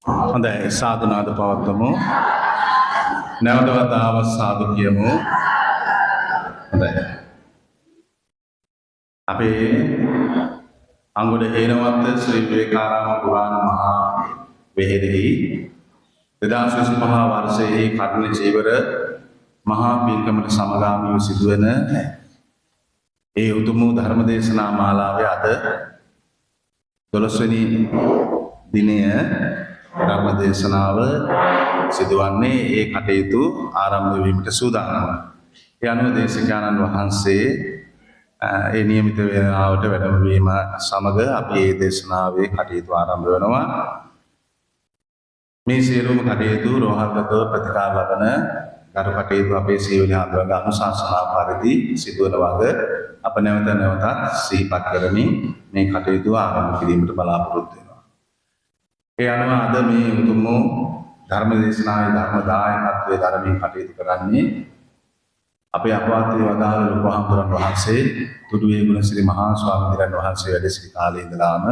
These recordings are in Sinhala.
හොඳයි සාදුනාද පවත්වමු. නැවත වතාවක් සාදු කියමු. හොඳයි. අපේ අංගොඩ හේනවත්ත ශ්‍රී විවේකාරාම පුරාණ මහා වෙහෙරෙහි 2025 වර්ෂයේ කර්ණ චීවර මහා පින්කමට සමගාමීව සිදුවන ඒ උතුම් ධර්ම දේශනා මාලාවේ අද 12 වෙනි දිනය ධර්ම දේශනාව සිදුවන්නේ ඒ කටයුතු ආරම්භ වීමට සූදානම්. ඒ අනුව දේශකයන්න් වහන්සේ ඒ නියමිත වේලාවට වැඩම වීම සමග අපි මේ දේශනාවේ කටයුතු ආරම්භ වෙනවා. මේ සියලුම කටයුතු රෝහල්ගතව ප්‍රතිකාර ලබන ගරු කටයුතු අපේ සීවලි හඳුනග අනුශාසනා පරිදි සිදුවන වග අප නැවතත් සිහිපත් කරමින් මේ කටයුතු ආරම්භ කිරීමට බලාපොරොත්තු වෙනවා. ඒ අනුව අද මේ උතුම් ධර්ම දේශනාවේ ධර්ම දායකත්වයේ ධර්මයෙන් කටයුතු කරන්නේ අපේ අපවත් වදාළ ලොකු හඳුනන වහන්සේ තුඩුවේ ගුණසිරි මහා ස්වාමීන් වහන්සේ වැඩ සිටි කාලේ ඉඳලාම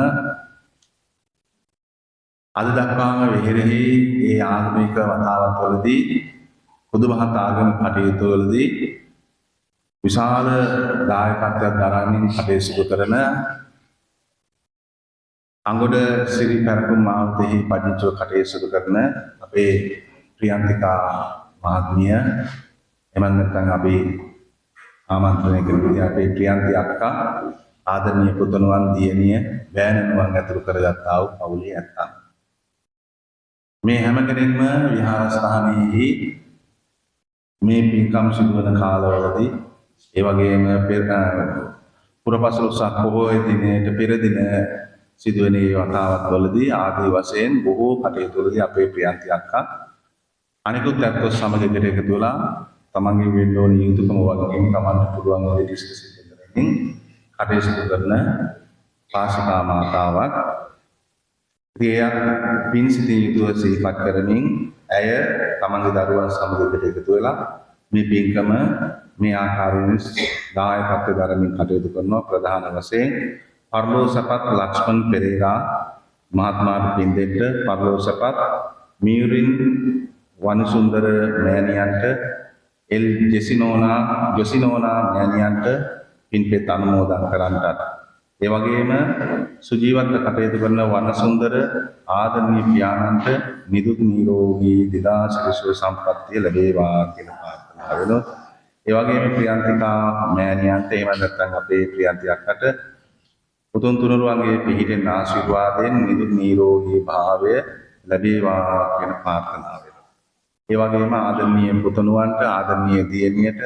අද දක්වාම වෙහෙරෙහි ඒ ආගමික වතාවත්වලදී බුදුමහත් ආගමික කටයුතු වලදී විශාල දායකත්වයක් දරමින් කටයුතු කරන අංගොඩ සිරි පෙරකුම් මාවතෙහි පදිංචිව කටයුතු කරන අපේ ප්‍රියන්තිකා මහත්මිය එමන් නැත්නම් අපි ආමන්ත්‍රණය කරපු අපේ ප්‍රියන්ති අක්කා ආදරණීය පුතණුවන් දියණිය වෑනනුවන් ඇතුළු කරගත්තා වූ පවුලේ ඇත්තන් මේ හැම කෙනෙක්ම විහාරස්ථානයේහි මේ පින්කම් සිදුවන කාලවලදී ඒ වගේම පුරපසළොස්වක පොහොය දිනයට පෙර දින සිදුවන ඒ වතාවත්වලදී ආදී වශයෙන් බොහෝ කටයුතුවලදී අපේ ප්‍රියන්ති අක්කා අනිකුත් ඇත්තෝ සමග එකට එකතු වෙලා තමන්ගේ වෙන්න ඕන යුතුයකම වගේම තමන්ට පුළුවන් දේ ඩිස්කස් කරමින් කටයුතු කරන පාසිකා මාතාවක් ක්‍රියා පින් සිතින් යුතුව සිහිපත් කරමින් ඇය තමන්ගේ දරුවන් සමග එකට එකතු වෙලා මේ පින්කම මේ ආකාරයෙන් දායකත්ව දරමින් කටයුතු කරනවා. ප්‍රධාන වශයෙන් පර්ලෝසපත් ලක්ෂ්මන් පෙරේරා මහත්මයාට පින් දෙන්න, පර්ලෝසපත් මියුරින් වනසුන්දර මෑණියන්ට, එල් ජෙසිනෝනා මෑණියන්ට පින්පෙත් අනුමෝදන් කරන්නට, ඒ වගේම සුජීවත්ව කටයුතු කරන වනසුන්දර ආදරණීය පියාණන්ට නිදුක් නිරෝගී දිදාසිරිසුව සම්පන්නිය ලැබේවා කියලා ප්‍රාර්ථනා වෙනවා. ඒ වගේම ප්‍රියන්තිකා මෑණියන්ට එහෙම නැත්නම් අපේ ප්‍රියන්ති අක්කට උතුම් තුනුරුවන්ගේ පිහිටෙන් ආශිර්වාදයෙන් නිදුක් නිරෝගී භාවය ලැබේවා කියන ප්‍රාර්ථනාව වෙනවා. ඒ වගේම ආදරණීය පුතණුවන්ට, ආදරණීය දියණියට,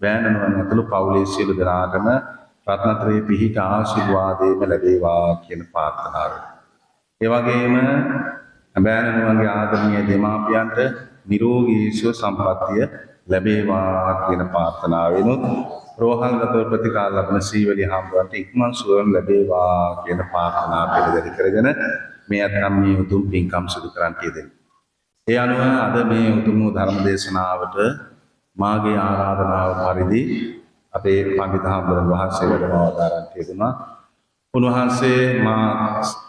වෑනනුවන් ඇතුළු පවුලේ සියලු දෙනාටම රත්නත්‍රයේ පිහිට ආශිර්වාදයෙන් ලැබේවා කියන ප්‍රාර්ථනාව වෙනවා. ඒ වගේම වෑනනුවන්ගේ ආදරණීය දෙමාපියන්ට නිරෝගී සුව සම්පන්නිය ලැබේවා කියන ප්‍රාර්ථනාව වෙනුත් රෝහල්ගතව ප්‍රතිකාර ලබන සීවලි හාමුදුරන්ට ඉක්මන් සුවය ලැබේවා කියන ප්‍රාර්ථනාව පෙරදරි කරගෙන මේ අත්නම් මේ උතුම් පින්කම් සිදු කරන්න කියදෙනවා. ඒ අනුව අද මේ උතුම් ධර්ම දේශනාවට මාගේ ආරාධනාව පරිදි අපේ පඬිතු හාමුදුරන් වහන්සේ වැඩම අවතාරණ කියදුනා. උන්වහන්සේ මා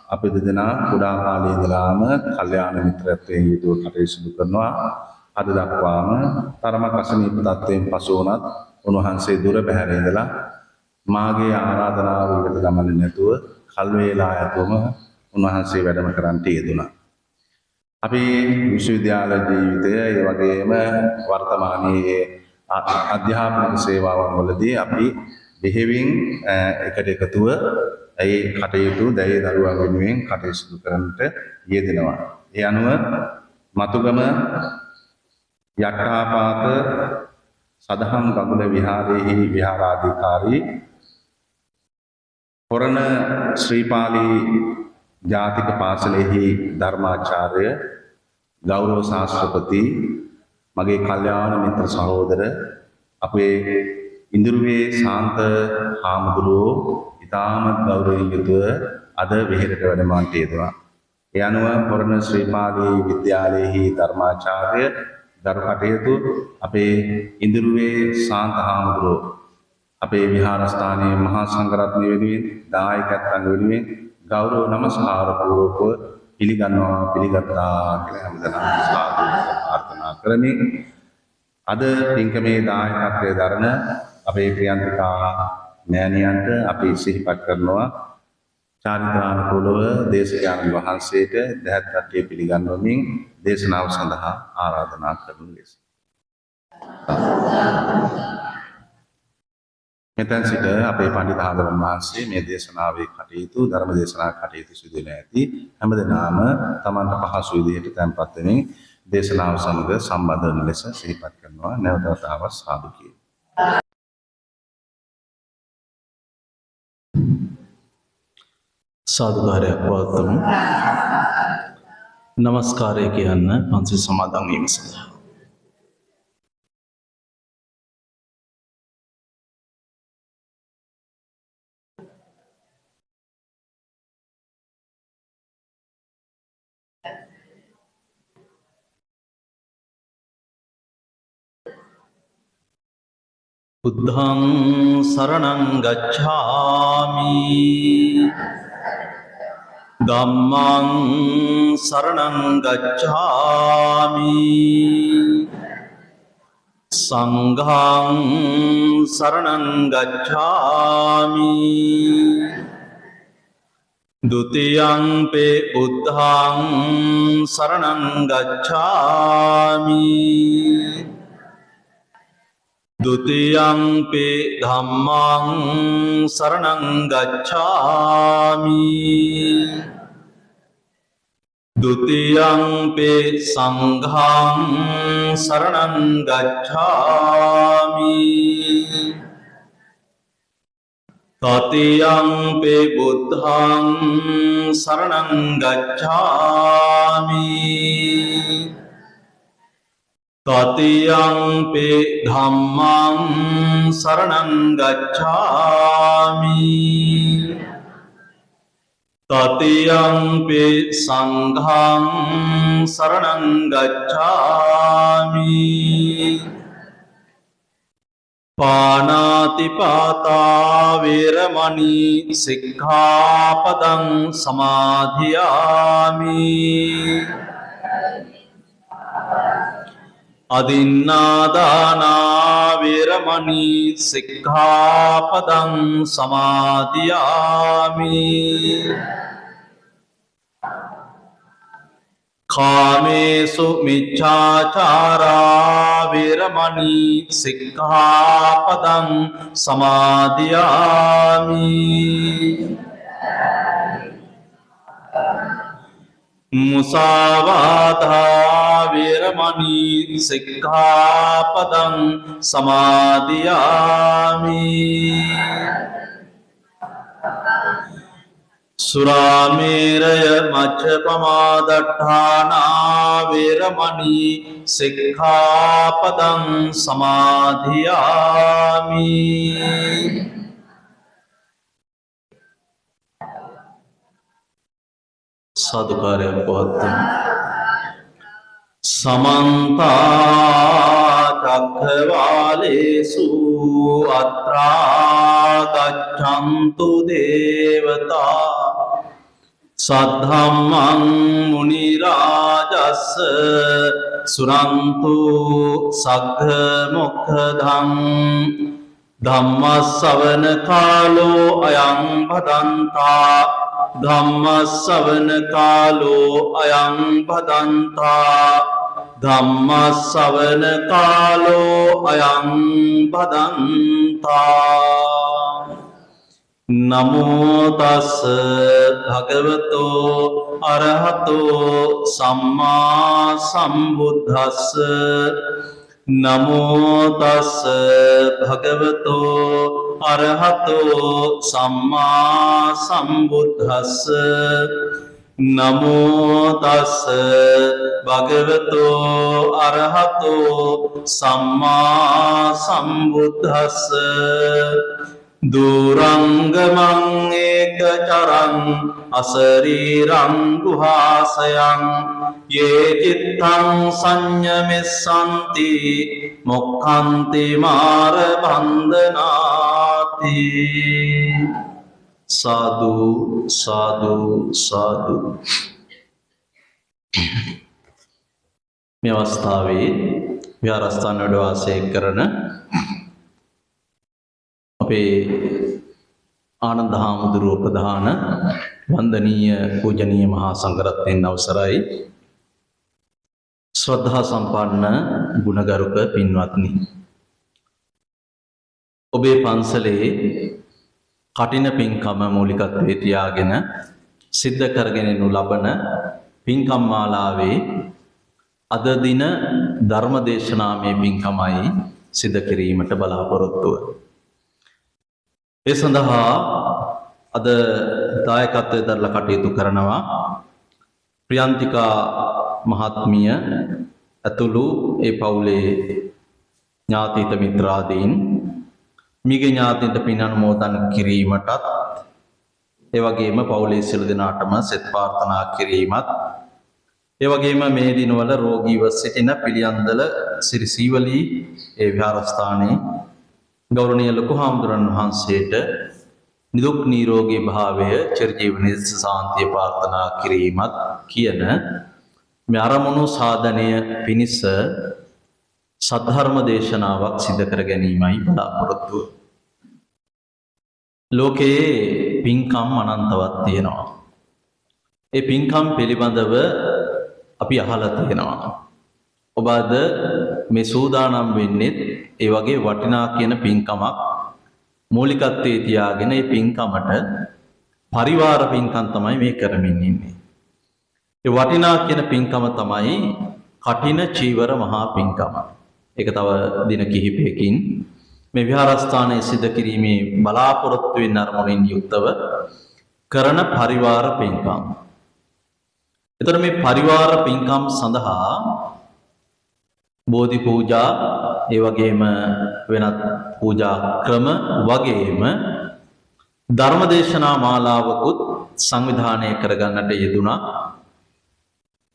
අපේ දෙදෙනා කුඩා කාලේ ඉඳලාම කල්යාණ මිත්‍රත්වයෙන් යුතුව කටයුතු සිදු කරනවා. අද දක්වාම තරමක් අසනීප තත්ත්වයෙන් පසු වුණත් උන්වහන්සේ දුර බැහැර ඉඳලා මාගේ ආරාධනාව ඉවත ගමන්නේ නැතුව කල් වේලා යතුම උන්වහන්සේ වැඩම කරන්නට යෙදුණා. අපි විශ්වවිද්‍යාල ජීවිතය ඒ වගේම වර්තමානයේ අධ්‍යාපනික සේවාවන් වලදී අපි බෙහෙවින් එකට එකතුව ඒ කටයුතු දැයේ දරුවන් වෙනුවෙන් කටයුතු කරන්නට යෙදෙනවා. ඒ අනුව මතුගම යට්ටාපාත සදහම් ගඟුල විහාරයේහි විහාරාධිකාරී පොරණ ශ්‍රීපාලී ජාතික පාසලෙහි ධර්මාචාර්ය ගෞරව ශාස්ත්‍රපති මගේ කල්යාණ මිත්‍ර සහෝදර අපේ ඉන්දිරුවේ ශාන්ත හාමුදුරුවෝ ඉතාමත් ගෞරවයෙන් යුතුව අද වෙහෙරට වැඩමවන්නට යෙදුණා. ඒ අනුව පොරණ ශ්‍රීපාලී විද්‍යාලයෙහි ධර්මාචාර්ය දරු කටයුතු අපේ ඉන්දිරුවේ ශාන්ත හාමුදුරුවෝ අපේ විහාරස්ථානයේ මහා සංඝරත්නය වෙනුවෙන් දායකත්වයන් වෙනුවෙන් ගෞරව නමස්කාර පූර්වකව පිළිගන්නවා පිළිගත්තා කියලා හැමදෙනාම සාදු ප්‍රාර්ථනා කරමි. අද පින්කමේ දායකත්වයේ දරන අපේ ප්‍රියන්තිකා මෑණියන්ට අපි සිහිපත් කරනවා චාරිත්‍රානුකූලව දේශකයන්න් වහන්සේට දැහැත් කට්ටිය පිළිගන්වමින් දේශනාව සඳහා ආරාධනා කරන ලෙස. මෙතෙන් සිට අපේ පඬිත් ආනන්දරන් වහන්සේ මේ දේශනාවේ කටයුතු ධර්ම දේශනා කටයුතු සිදු වෙන ඇති හැමදෙනාම තමන්ට පහසු විදිහට tempත් වෙමින් දේශනාව සමග සම්බන්ධ වන ලෙස සිහිපත් කරනවා. නැවත වතාවක් සාදු කියමු. සාදුකාරයක් පවත්වමු. නමස්කාරය කියන්න පන්සිල් සමාදන් වීම සඳහා. බුද්ධං සරණං ගච්ඡාමි ධම්මං සරණං ගච්ඡාමි සංඝං සරණං ගච්ඡාමි ဒုတိယံ පේ බුද්ධං සරණං ගච්ඡාමි ဒုတိယံ පේ ධම්මං සරණං ගච්ඡාමි ဒုတိယံ පේ සංඝං සරණං ගච්ඡාමි တတိယံ පේ බුද්ධං සරණං ගච්ඡාමි တတိယံ පේ ධම්මං සරණං ගච්ඡාමි တတိယံ පේ සංඝං සරණං ගච්ඡාමි පාණාති පාතා වේරමණී සික්ඛාපදං සමාදියාමි อดินนาดานาเวรมณีสิกขาปดังสมาธิยามิคาเมสุมิจฉาจาราเวรมณีสิกขาปดังสมาธิยามิมุสาวาทาเวรมณีสิกขาปดังสมาธิยามิสุราเมรยมัชฌปมาดัฏฐานาเวรมณีสิกขาปดังสมาธิยามิ සාදුකාරයක් පවත්වමු. සමන්ත චක්ඛවාලේසු අත්‍රා ගච්ඡන්තු දේවතා සද්ධම්මං මුනි රාජස්ස සුරන්තු සග්ග මොක්ඛදං ධම්මස්සවන කාලෝ අයං භදන්තා ධම්මස්සවන කාලෝ අයං භදන්තා ධම්මස්සවන කාලෝ අයං භදන්තා නමෝ තස් භගවතෝ අරහතෝ සම්මා සම්බුද්දස්ස නමෝ තස් භගවතෝ අරහතෝ සම්මා සම්බුද්දස්ස නමෝ තස් භගවතෝ අරහතෝ සම්මා සම්බුද්දස්ස දුරංගමං ඒකචරං අසරීරං ගුහාසයං යේ චිත්තං සංයමෙස්සන්ති මොක්ඛන්ති මාර බන්ධනාති සාදු සාදු සාදු මේ අවස්ථාවේ විහාරස්ථාන වැඩ වාසය කරන අපේ ආනන්ද හාමුදුරුවෝ ප්‍රධාන වන්දනීය පූජනීය මහා සංඝරත්නයන් අවසරයි, ශ්‍රද්ධා සම්පන්න ගුණගරුක පින්වත්නි, ඔබේ පන්සලේ කටින පින්කම මූලිකත්වයේ තියාගෙන සිද්ධ කරගෙන යනු ලබන පින්කම් මාලාවේ අද දින ධර්මදේශනාමය පින්කමයි සිද්ධ කිරීමට බලාපොරොත්තුව. ඒ සඳහා අද දායකත්වයේ දරලා කටයුතු කරනවා ප්‍රියන්තිකා මහත්මිය ඇතුළු ඒ පවුලේ ඥාතිත මිත්‍රාදීන්, මිගේ ඥාතින්ට පින් අනුමෝදන් කිරීමටත් ඒ වගේම පවුලේ සියලු දෙනාටම සෙත් ප්‍රාර්ථනා කිරීමත්, ඒ වගේම මේ දිනවල රෝගීව සිටින පිළියන්දල සිරි සීවලී ඒ විහාරස්ථානයේ ගෞරවනීය ලොකු හාමුදුරන් වහන්සේට නිදුක් නිරෝගී භාවය, චිරජීවනයේ සාන්තිය ප්‍රාර්ථනා කිරීමත් කියන මේ අරමුණු සාධනය පිණිස සද්ධර්ම දේශනාවක් සිදු කර ගැනීමයි බලාපොරොත්තුව. ලෝකයේ පින්කම් අනන්තවත් තියෙනවා. ඒ පින්කම් පිළිබඳව අපි අහලා තියෙනවා. ඔබ අද මේ සූදානම් වෙන්නේ ඒ වගේ වටිනා කියන පින්කමක් මූලිකත්වයේ තියාගෙන ඒ පින්කමට පරිවාර පින්කම් තමයි මේ කරමින් ඉන්නේ. ඒ වටිනා කියන පින්කම තමයි කටින චීවර මහා පින්කම. ඒක තව දින කිහිපයකින් මේ විහාරස්ථානයේ සිදු කිරීමේ බලාපොරොත්තු වෙන අරමුණින් යුක්තව කරන පරිවාර පින්කම්. එතකොට මේ පරිවාර පින්කම් සඳහා බෝධි පූජා, ඒ වගේම වෙනත් පූජා ක්‍රම වගේම ධර්මදේශනා මාලාවකුත් සංවිධානය කරගන්නට යෙදුණා.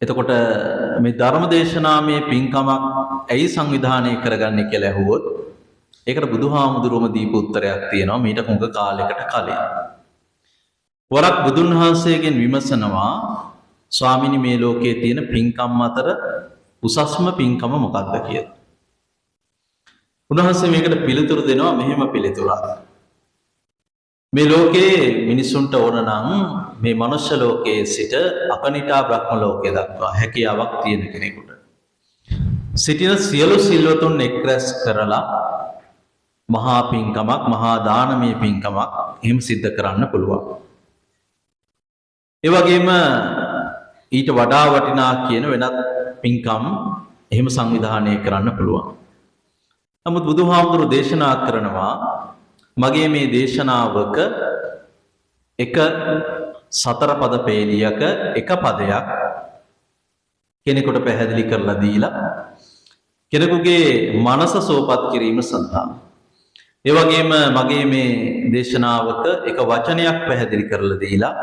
එතකොට මේ ධර්මදේශනාමය පින්කමක් ඇයි සංවිධානය කරගන්නේ කියලා ඇහුවොත් ඒකට බුදුහාමුදුරුවම දීපු උත්තරයක් තියෙනවා මීට හුඟ කාලයකට කලින්. වරක් බුදුන් වහන්සේගෙන් විමසනවා, ස්වාමිනි මේ ලෝකයේ තියෙන පින්කම් අතර උසස්ම පින්කම මොකක්ද කියලා. උන්වහන්සේ මේකට පිළිතුරු දෙනවා මෙහෙම පිළිතුරක්. මේ ලෝකයේ මිනිසුන්ට ඕන නම් මේ මනුෂ්‍ය ලෝකයේ සිට අපනිටා බ්‍රහ්ම ලෝකයේ දක්වා හැකියාවක් තියෙන කෙනෙකුට සිටින සියලු සිල්වතුන් එක්රැස් කරලා මහා පින්කමක්, මහා දානමය පින්කමක් එහෙම සිද්ධ කරන්න පුළුවන්. ඒ වගේම ඊට වඩා වටිනා කියන වෙනත් පින්කම් එහෙම සංවිධානය කරන්න පුළුවන්. නමුත් බුදුහාමුදුරුවෝ දේශනා කරනවා මගේ මේ දේශනාවක එක සතර පද පේලියක එක පදයක් කෙනෙකුට පැහැදිලි කරලා දීලා කෙනෙකුගේ මනස සෝපත් කිරීම සඳහා, ඒ වගේම මගේ මේ දේශනාවක එක වචනයක් පැහැදිලි කරලා දීලා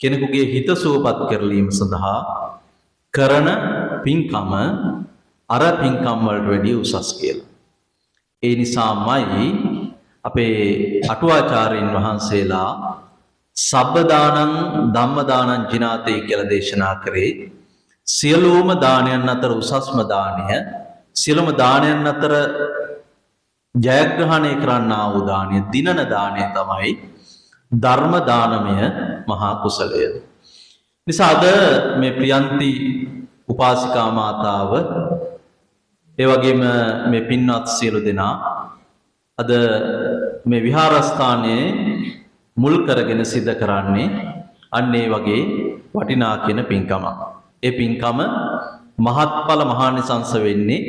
කෙනෙකුගේ හිත සෝපත් කරලීම සඳහා කරන පින්කම අර පින්කම් වලට වැඩිය උසස් කියලා. ඒ නිසාමයි අපේ අටුවාචාර්යන් වහන්සේලා සබ්බ දානං ධම්ම දානං ජිනාතේ කියලා දේශනා කරේ. සියලුම දානයන් අතර උසස්ම දානය, සියලුම දානයන් අතර ජයග්‍රහණය කරන්නා වූ දානය, දිනන දානය තමයි ධර්ම දානමය මහා කුසලය. නිසා අද මේ ප්‍රියන්ති උපාසිකා මාතාව, ඒ වගේම මේ පින්වත් සියලු දෙනා අද මේ විහාරස්ථානයේ මුල් කරගෙන සිද්ධ කරන්නේ අන්න ඒ වගේ වටිනා කියන පින්කම. ඒ පින්කම මහත්ඵල මහානිසංස වෙන්නේ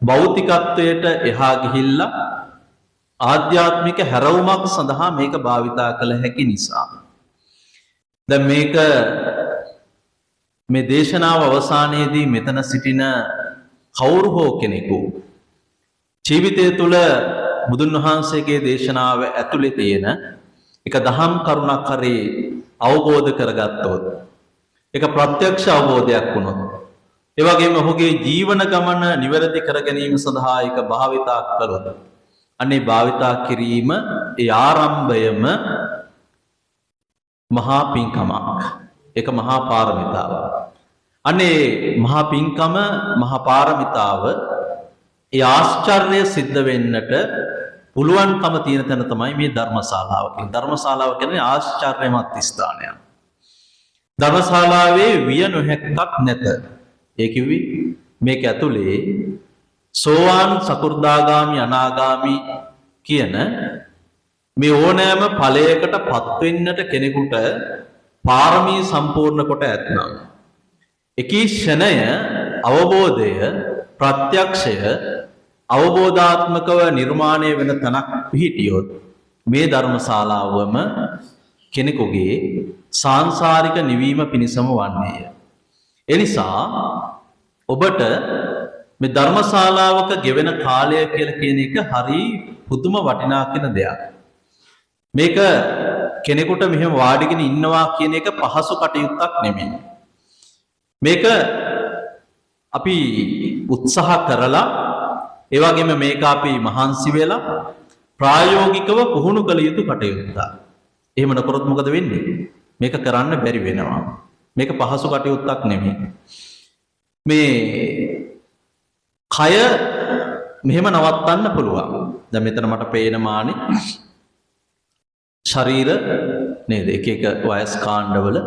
භෞතිකත්වයට එහා ගිහිල්ලා ආධ්‍යාත්මික හැරවුමක් සඳහා මේක භාවිතා කළ හැකි නිසා. දැන් මේක මේ දේශනාව අවසානයේදී මෙතන සිටින කවුරු හෝ කෙනෙකු ජීවිතය තුළ බුදුන් වහන්සේගේ දේශනාව ඇතුලේ තියෙන එක දහම් කරුණක් හරි අවබෝධ කරගත්තොත්, ඒක ප්‍රත්‍යක්ෂ අවබෝධයක් වුණොත්, ඒ වගේම ඔහුගේ ජීවන ගමන නිවැරදි කර ගැනීම සඳහා ඒක භාවිතා කළොත්, අනේ භාවිතා කිරීම ඒ ආරම්භයම මහා පින්කමක්. ඒක මහා පාරමිතාවක්. අනේ මහා පිංකම මහා පාරමිතාව ඒ ආශ්චර්ය සිද්ධ වෙන්නට පුළුවන්කම තියෙන තැන තමයි මේ ධර්මශාලාව කියන්නේ. ධර්මශාලාව කියන්නේ ආශ්චර්යමත් ස්ථානයක්. ධර්මශාලාවේ විය නොහැක්කක් නැත. ඒ කිව්වි මේක ඇතුලේ සෝවාන් සකෘදාගාමි අනාගාමි කියන මේ ඕනෑම ඵලයකට පත් වෙන්නට කෙනෙකුට පාරමී සම්පූර්ණ කොට ඇතනම් එකී ක්ෂණය අවබෝධය ප්‍රත්‍යක්ෂය අවබෝධාත්මකව නිර්මාණය වෙන තැනක් පිහිටියොත් මේ ධර්මශාලාවම කෙනෙකුගේ සාංශාරික නිවීම පිණිසම වන්නේය. එනිසා ඔබට මේ ධර්මශාලාවක ගෙවෙන කාලය කියලා කියන එක හරි පුදුම වටිනා කියන දෙයක්. මේක කෙනෙකුට මෙහෙම වාඩිගෙන ඉන්නවා කියන එක පහසු කටයුත්තක් නෙමෙයි. මේක අපි උත්සාහ කරලා ඒ වගේම මේක අපි මහන්සි වෙලා ප්‍රායෝගිකව පුහුණු කළ යුතු කටයුත්තක්. එහෙම නොකරොත් මොකද වෙන්නේ? මේක කරන්න බැරි වෙනවා. මේක පහසු කටයුත්තක් නෙමෙයි. මේ කය මෙහෙම නවත්තන්න පුළුවන්. දැන් මෙතන මට පේන මානේ ශරීර නේද? එක එක වයස් කාණ්ඩවල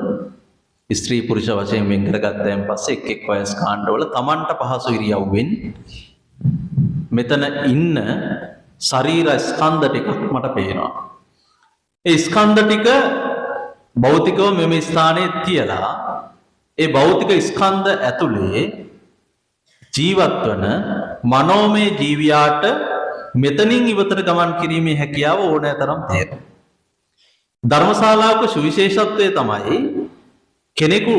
ස්ත්‍රී පුරුෂ වශයෙන් වෙන් කරගත්තයන් පස්සේ එක් එක් වයස් කාණ්ඩවල Tamanට පහසු ඉරියව්වෙන් මෙතන ඉන්න ශරීර ස්කන්ධ ටිකක් මට පේනවා. ඒ ස්කන්ධ ටික භෞතිකව මෙම ස්ථානයේ තියලා ඒ භෞතික ස්කන්ධ ඇතුලේ ජීවත් වන මනෝමය ජීවියාට මෙතනින් ඉවතට ගමන් කිරීමේ හැකියාව ඕනෑ තරම් තියෙනවා. ධර්මශාලාවක සුවිශේෂත්වය තමයි කෙනෙකු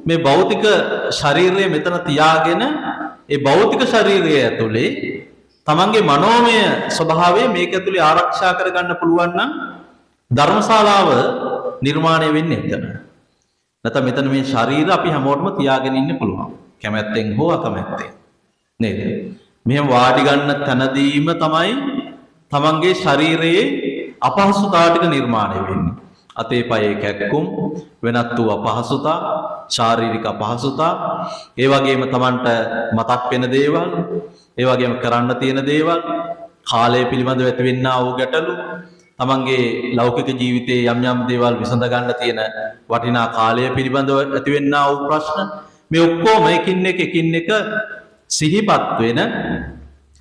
මේ භෞතික ශරීරය මෙතන තියාගෙන ඒ භෞතික ශරීරය ඇතුලේ තමන්ගේ මනෝමය ස්වභාවය මේක ඇතුලේ ආරක්ෂා කරගන්න පුළුවන් නම් ධර්මශාලාව නිර්මාණය වෙන්නේ එතන. නැත්නම් මෙතන මේ ශරීර අපි හැමෝටම තියාගෙන ඉන්න පුළුවන්. කැමැත්තෙන් හෝ අකමැත්තෙන්. නේද? මෙහෙම වාඩි ගන්න තැනදීම තමයි තමන්ගේ ශරීරයේ අපහසුතාව ටික නිර්මාණය වෙන්නේ. අතේ පයේ කැක්කුම් වෙනත් වූ අපහසුතා ශාරීරික අපහසුතා ඒ වගේම Tamanට මතක් වෙන දේවල් ඒ වගේම කරන්න තියෙන දේවල් කාලය පිළිබඳව ඇතිවෙනා වූ ගැටලු Tamanගේ ලෞකික ජීවිතයේ යම් යම් දේවල් විසඳ ගන්න තියෙන වටිනා කාලය පිළිබඳව ඇතිවෙනා වූ ප්‍රශ්න මේ ඔක්කොම එකින් එක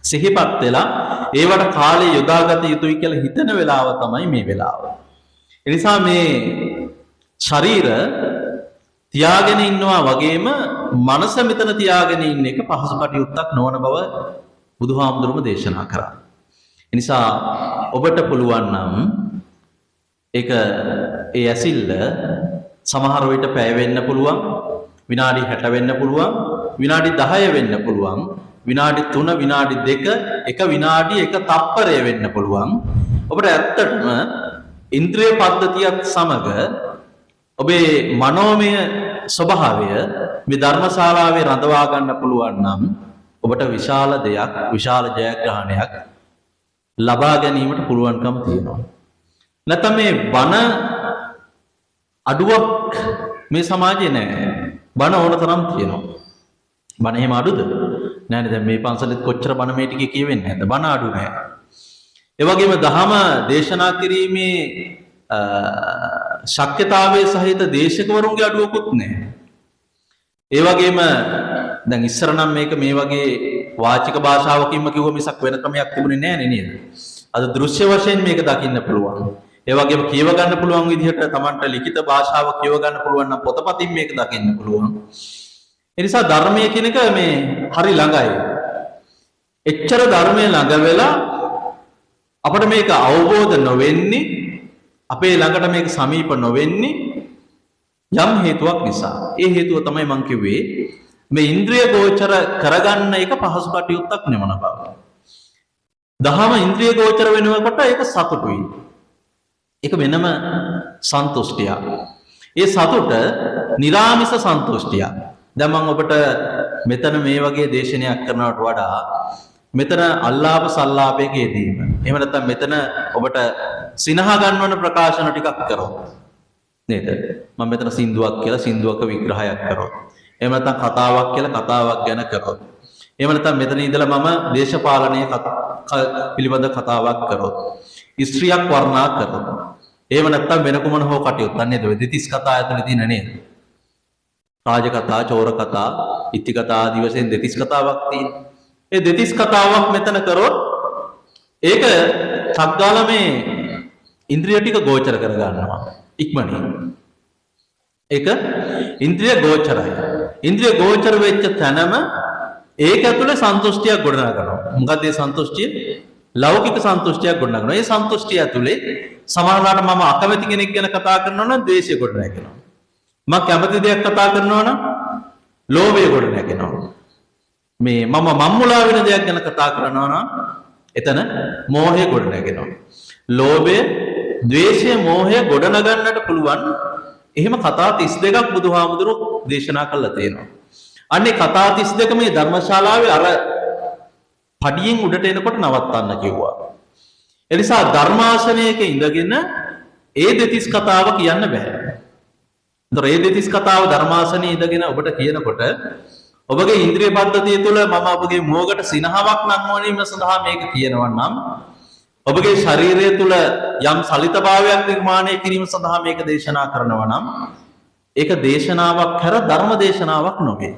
සිහිපත් වෙලා ඒවට කාලය යොදාගත යුතුයි කියලා හිතන වෙලාව තමයි මේ වෙලාව. එනිසා මේ ශරීර තියාගෙන ඉන්නවා වගේම මනස මෙතන තියාගෙන ඉන්න එක පහසු කටයුත්තක් නොවන බව බුදුහාමුදුරුවෝ දේශනා කරා. එනිසා ඔබට පුළුවන් නම් ඒක ඒ ඇසිල්ල සමහර විට පැය වෙන්න පුළුවන්, විනාඩි 60 වෙන්න පුළුවන්, විනාඩි 10 වෙන්න පුළුවන්, විනාඩි 3, විනාඩි 2, එක විනාඩි එක තප්පරය වෙන්න පුළුවන්. ඔබට ඇත්තටම ඉන්ද්‍රිය පද්ධතියත් සමග ඔබේ මනෝමය ස්වභාවය මේ ධර්මශාලාවේ රඳවා ගන්න පුළුවන් නම් ඔබට විශාල දෙයක්, විශාල ජයග්‍රහණයක් ලබා ගැනීමට පුළුවන්කම තියෙනවා. නැත්නම් මේ බණ අඩුවක් මේ සමාජයේ නැහැ. බණ ඕන තරම් තියෙනවා. බණ එහෙම අඩුද? නැහැ. දැන් මේ පන්සලෙත් කොච්චර බණ මේ ටිකේ කියවෙන්නේ නැද්ද? බණ අඩු නැහැ. ඒ වගේම දහම දේශනා කිරීමේ ශක්්‍යතාවයේ සහිත දේශකවරුන්ගේ අඩුවකුත් නැහැ. ඒ වගේම දැන් ඉස්සර නම් මේක මේ වගේ වාචික භාෂාවකින්ම කිව්ව මිසක් වෙන ක්‍රමයක් තිබුණේ නැහැ නේද? අද දෘශ්‍ය වශයෙන් මේක දකින්න පුළුවන්. ඒ වගේම කියව ගන්න පුළුවන් විදිහට Tamanට ලිඛිත භාෂාව කියව ගන්න පුළුවන් නම් පොතපතින් මේක දකින්න පුළුවන්. ඒ නිසා ධර්මයේ කියන එක මේ හරි ළඟයි. එච්චර ධර්මයේ ළඟ වෙලා අපිට මේක අවබෝධ නොවෙන්නේ අපේ ළඟට මේක සමීප නොවෙන්නේ යම් හේතුවක් නිසා. ඒ හේතුව තමයි මම කිව්වේ මේ ඉන්ද්‍රිය ගෝචර කරගන්න එක පහසු කටයුත්තක් නෙමන බව. දහම ඉන්ද්‍රිය ගෝචර වෙනකොට ඒක සතුටුයි. ඒක වෙනම සන්තුෂ්ටියක්. ඒ සතුට නිරාමිස සන්තුෂ්ටියක්. දැන් මම ඔබට මෙතන මේ වගේ දේශනයක් කරනවට වඩා මෙතන අල්ලාප සල්ලාපයක යෙදීම. එහෙම නැත්නම් මෙතන ඔබට සිනහ ගන්නවන ප්‍රකාශන ටිකක් කරොත් නේද? මම මෙතන සින්දුවක් කියලා සින්දුවක විග්‍රහයක් කරොත්. එහෙම නැත්නම් කතාවක් කියලා කතාවක් ගැන කරොත්. එහෙම නැත්නම් මෙතන ඉඳලා මම දේශපාලනයේ පිළිබඳ කතාවක් කරොත්. ස්ත්‍රියක් වර්ණනා කරොත්. එහෙම නැත්නම් වෙන කුමන හෝ කටයුත්තක් නේද? දෙතිස් කතා ඇතුලේ තියෙන නේද? රාජ කතා, චෝර කතා, ඉති කතා ආදී වශයෙන් දෙතිස් කතාවක් තියෙනවා. ඒ දෙතිස් කතාවක් මෙතන කරොත් ඒක සක්ගාල මේ ඉන්ද්‍රිය ටික ගෝචර කර ගන්නවා ඉක්මනින්. ඒක ඉන්ද්‍රිය ගෝචරයි. ඉන්ද්‍රිය ගෝචර වෙච්ච තැනම ඒක ඇතුලේ සන්තුෂ්ටියක් ගොඩනගනවා. මොකද ඒ සන්තුෂ්ටිය ලෞකික සන්තුෂ්ටියක් ගොඩනගනවා. ඒ සන්තුෂ්ටිය ඇතුලේ සමහරවිට මම අකමැති කෙනෙක් ගැන කතා කරනවා නම් ද්වේෂය ගොඩනගෙනවා. මම කැමති දෙයක් කතා කරනවා නම් ලෝභය ගොඩනගෙනවා. මේ මම මම්මුලා වෙන දෙයක් ගැන කතා කරනවා නම් එතන මෝහය ගොඩනගෙනවා. ලෝභය, ද්වේෂය, මෝහය ගොඩනගන්නට පුළුවන්. එහෙම කතා 32ක් බුදුහාමුදුරුවෝ දේශනා කළා තියෙනවා. අන්නේ කතා 32 මේ ධර්මශාලාවේ අර පඩියෙන් උඩට එනකොට නවත්තන්න කිව්වා. ඒ නිසා ධර්මාසනයක ඉඳගෙන ඒ දෙතිස් කතාව කියන්න බෑ. ඒතර ඒ දෙතිස් කතාව ධර්මාසනයේ ඉඳගෙන ඔබට කියනකොට ඔබගේ ඉන්ද්‍රිය පද්ධතිය තුළ මම ඔබගේ මොහොකට සිනහාවක් නංවනීම සඳහා මේක කියනවා නම් ඔබගේ ශරීරය තුළ යම් සලිතභාවයක් නිර්මාණය කිරීම සඳහා මේක දේශනා කරනවා නම් ඒක දේශනාවක් කර ධර්ම දේශනාවක් නොවේ.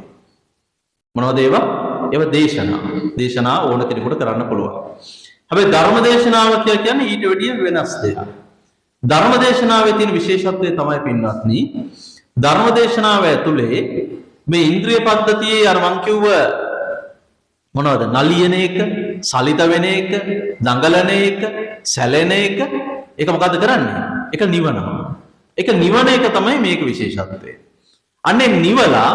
මොනවද ඒවා? ඒවා දේශනා. දේශනා ඕන කෙනෙකුට කරන්න පුළුවන්. හැබැයි ධර්ම දේශනාව කියන්නේ ඊට වැඩිය වෙනස් දෙයක්. ධර්ම දේශනාවේ තියෙන විශේෂත්වය තමයි පින්වත්නි, ධර්ම දේශනාව ඇතුලේ මේ ඉන්ද්‍රිය පද්ධතියේ අර මං කිව්ව මොනවද? නලියන එක, සලිත වෙන එක, දඟලන එක, සැලෙන එක, ඒක මොකද්ද කරන්නේ? ඒක නිවනවා. ඒක නිවන එක තමයි මේක විශේෂත්වය. අන්නේ නිවලා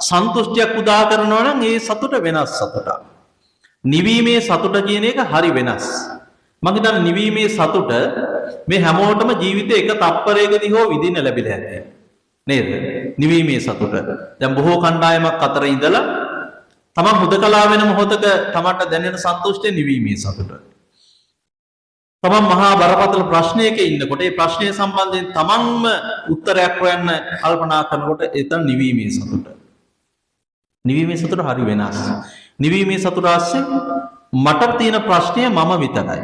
සන්තුෂ්ටියක් උදා කරනවා නම් ඒ සතුට වෙනස් සතුටක්. නිවීමේ සතුට කියන එක හරි වෙනස්. මම හිතන්නේ නිවීමේ සතුට මේ හැමෝටම ජීවිතේ එක තප්පරයකදී හෝ විඳින්න ලැබිලා ඇති. නේද? නිවීමේ සතුට. දැන් බොහෝ කණ්ඩායමක් අතර ඉඳලා තමන් හුදකලා වෙන මොහොතක තමන්ට දැනෙන සන්තුෂ්ටිය නිවීමේ සතුට. තමන් මහා බරපතල ප්‍රශ්නයක ඉන්නකොට ඒ ප්‍රශ්නය සම්බන්ධයෙන් තමන්ම උත්තරයක් හොයන්න කල්පනා කරනකොට එතන නිවීමේ සතුට. නිවීමේ සතුට හරි වෙනස්. නිවීමේ සතුට ASCII මට තියෙන ප්‍රශ්නය මම විතරයි.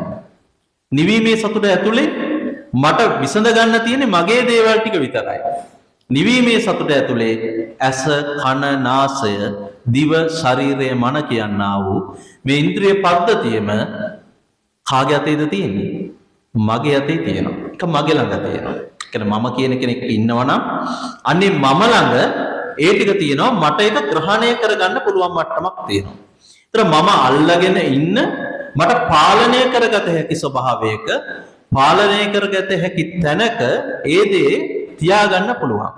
නිවීමේ සතුට ඇතුලේ මට විසඳ ගන්න තියෙන්නේ මගේ දේවල් ටික විතරයි. නිවීමේ සතුට ඇතුලේ ඇස, කන, නාසය, දිව, ශරීරය, මන කියනා වූ මේ ඉන්ද්‍රිය පද්ධතියම කාගේ අතේද තියෙන්නේ? මගේ අතේ තියෙනවා. ඒක මගේ ළඟ තියෙනවා. කියන්නේ මම කියන කෙනෙක් ඉන්නවා නම් අන්නේ මම ළඟ ඒ ටික තියෙනවා. මට ඒක ග්‍රහණය කරගන්න පුළුවන් මට්ටමක් තියෙනවා. ඒතර මම අල්ලගෙන ඉන්න මට පාලනය කරගත හැකි ස්වභාවයක, පාලනය කරගත හැකි තැනක ඒ දේ තියාගන්න පුළුවන්.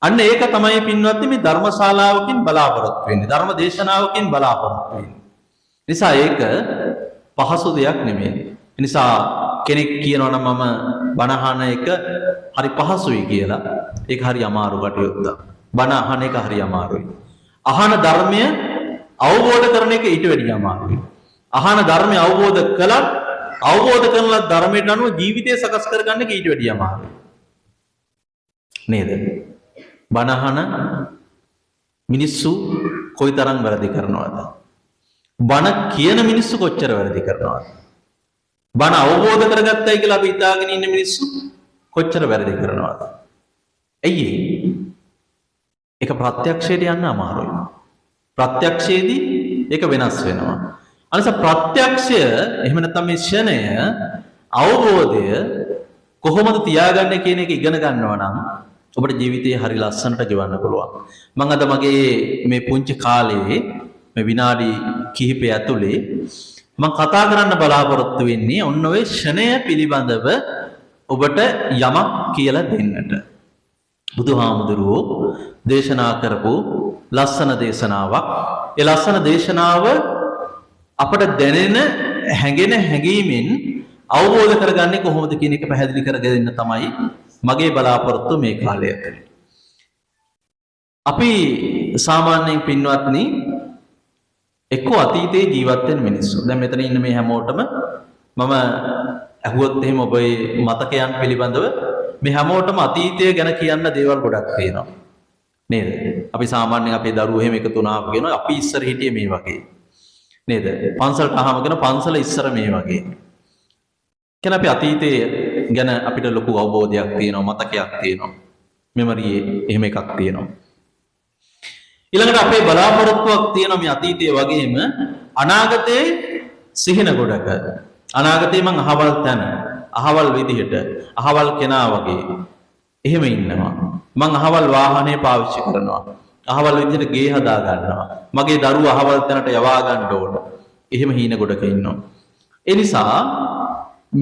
අන්න ඒක තමයි පින්වත්නි මේ ධර්මශාලාවකින් බලාපොරොත්තු වෙන්නේ. ධර්ම දේශනාවකින් බලාපොරොත්තු වෙන්නේ. නිසා ඒක පහසු දෙයක් නෙමෙයි. නිසා කෙනෙක් කියනවා නම් මම බණ අහන එක හරි පහසුයි කියලා. ඒක හරි අමාරු කටයුත්තක්. බණ අහන එක හරි අමාරුයි. අහන ධර්මය අවබෝධ කරන එක ඊට වැඩිය අමාරුයි. අහන ධර්මය අවබෝධ කළත් අවබෝධ කරන ධර්මයට අනුව ජීවිතය සකස් කරගන්න එක ඊට වැඩිය අමාරුයි. නේද? බණ අහන මිනිස්සු කොයිතරම් වැරදි කරනවද? බණ කියන මිනිස්සු කොච්චර වැරදි කරනවද? බණ අවබෝධ කරගත්තයි කියලා අපි හිතාගෙන ඉන්න මිනිස්සු කොච්චර වැරදි කරනවද? ඇයි ඒක ප්‍රත්‍යක්ෂයට යන්න අමාරුයි. ප්‍රත්‍යක්ෂයේදී ඒක වෙනස් වෙනවා. අනිස ප්‍රත්‍යක්ෂය එහෙම නැත්නම් මේ ක්ෂණය අවබෝධය කොහොමද තියාගන්නේ කියන එක ඉගෙන ගන්නවා නම් ඔබට ජීවිතේ හරි ලස්සනට ගෙවන්න පුළුවන්. මම අද මගේ මේ පුංචි කාලේ මේ විනාඩි කිහිපය ඇතුලේ මම කතා කරන්න බලාපොරොත්තු වෙන්නේ ඔන්න ඔය ක්ෂණය පිළිබඳව ඔබට යමක් කියලා දෙන්නට. බුදුහාමුදුරුවෝ දේශනා කරපු ලස්සන දේශනාවක්. ඒ ලස්සන දේශනාව අපට දැනෙන හැඟෙන හැඟීමෙන් අවබෝධ කරගන්නේ කොහොමද කියන එක පැහැදිලි කරගෙන තමයි මගේ බලාපොරොත්තු මේ කාලය ඇතුලේ. අපි සාමාන්‍යයෙන් පින්වත්නි එක්ක අතීතයේ ජීවත් වෙන මිනිස්සු. දැන් මෙතන ඉන්න මේ හැමෝටම මම අහුවොත් එහෙම ඔබේ මතකයන් පිළිබඳව මේ හැමෝටම අතීතය ගැන කියන්න දේවල් ගොඩක් තියෙනවා. නේද? අපි සාමාන්‍යයෙන් අපේ දරුවෝ එහෙම එකතු වුණාම කියනවා අපි ඉස්සර හිටියේ මේ වගේ. නේද? පන්සලට ආවම කියන පන්සල ඉස්සර මේ වගේ. කියන අපි අතීතයේ ගැන අපිට ලොකු අවබෝධයක් තියෙනවා, මතකයක් තියෙනවා. මෙමරියේ එහෙම එකක් තියෙනවා. ඊළඟට අපේ බලාපොරොත්තුවක් තියෙනවා මේ අතීතයේ වගේම අනාගතයේ සිහින ගොඩක. අනාගතේ මං අහවල් තැන, අහවල් විදිහට, අහවල් කෙනා වගේ එහෙම ඉන්නවා. මං අහවල් වාහනේ පාවිච්චි කරනවා. අහවල් විදිහට ගේ හදා ගන්නවා. මගේ දරුවා අහවල් තැනට යවා ගන්න ඕන. එහෙම හීන ගොඩක ඉන්නවා. ඒ නිසා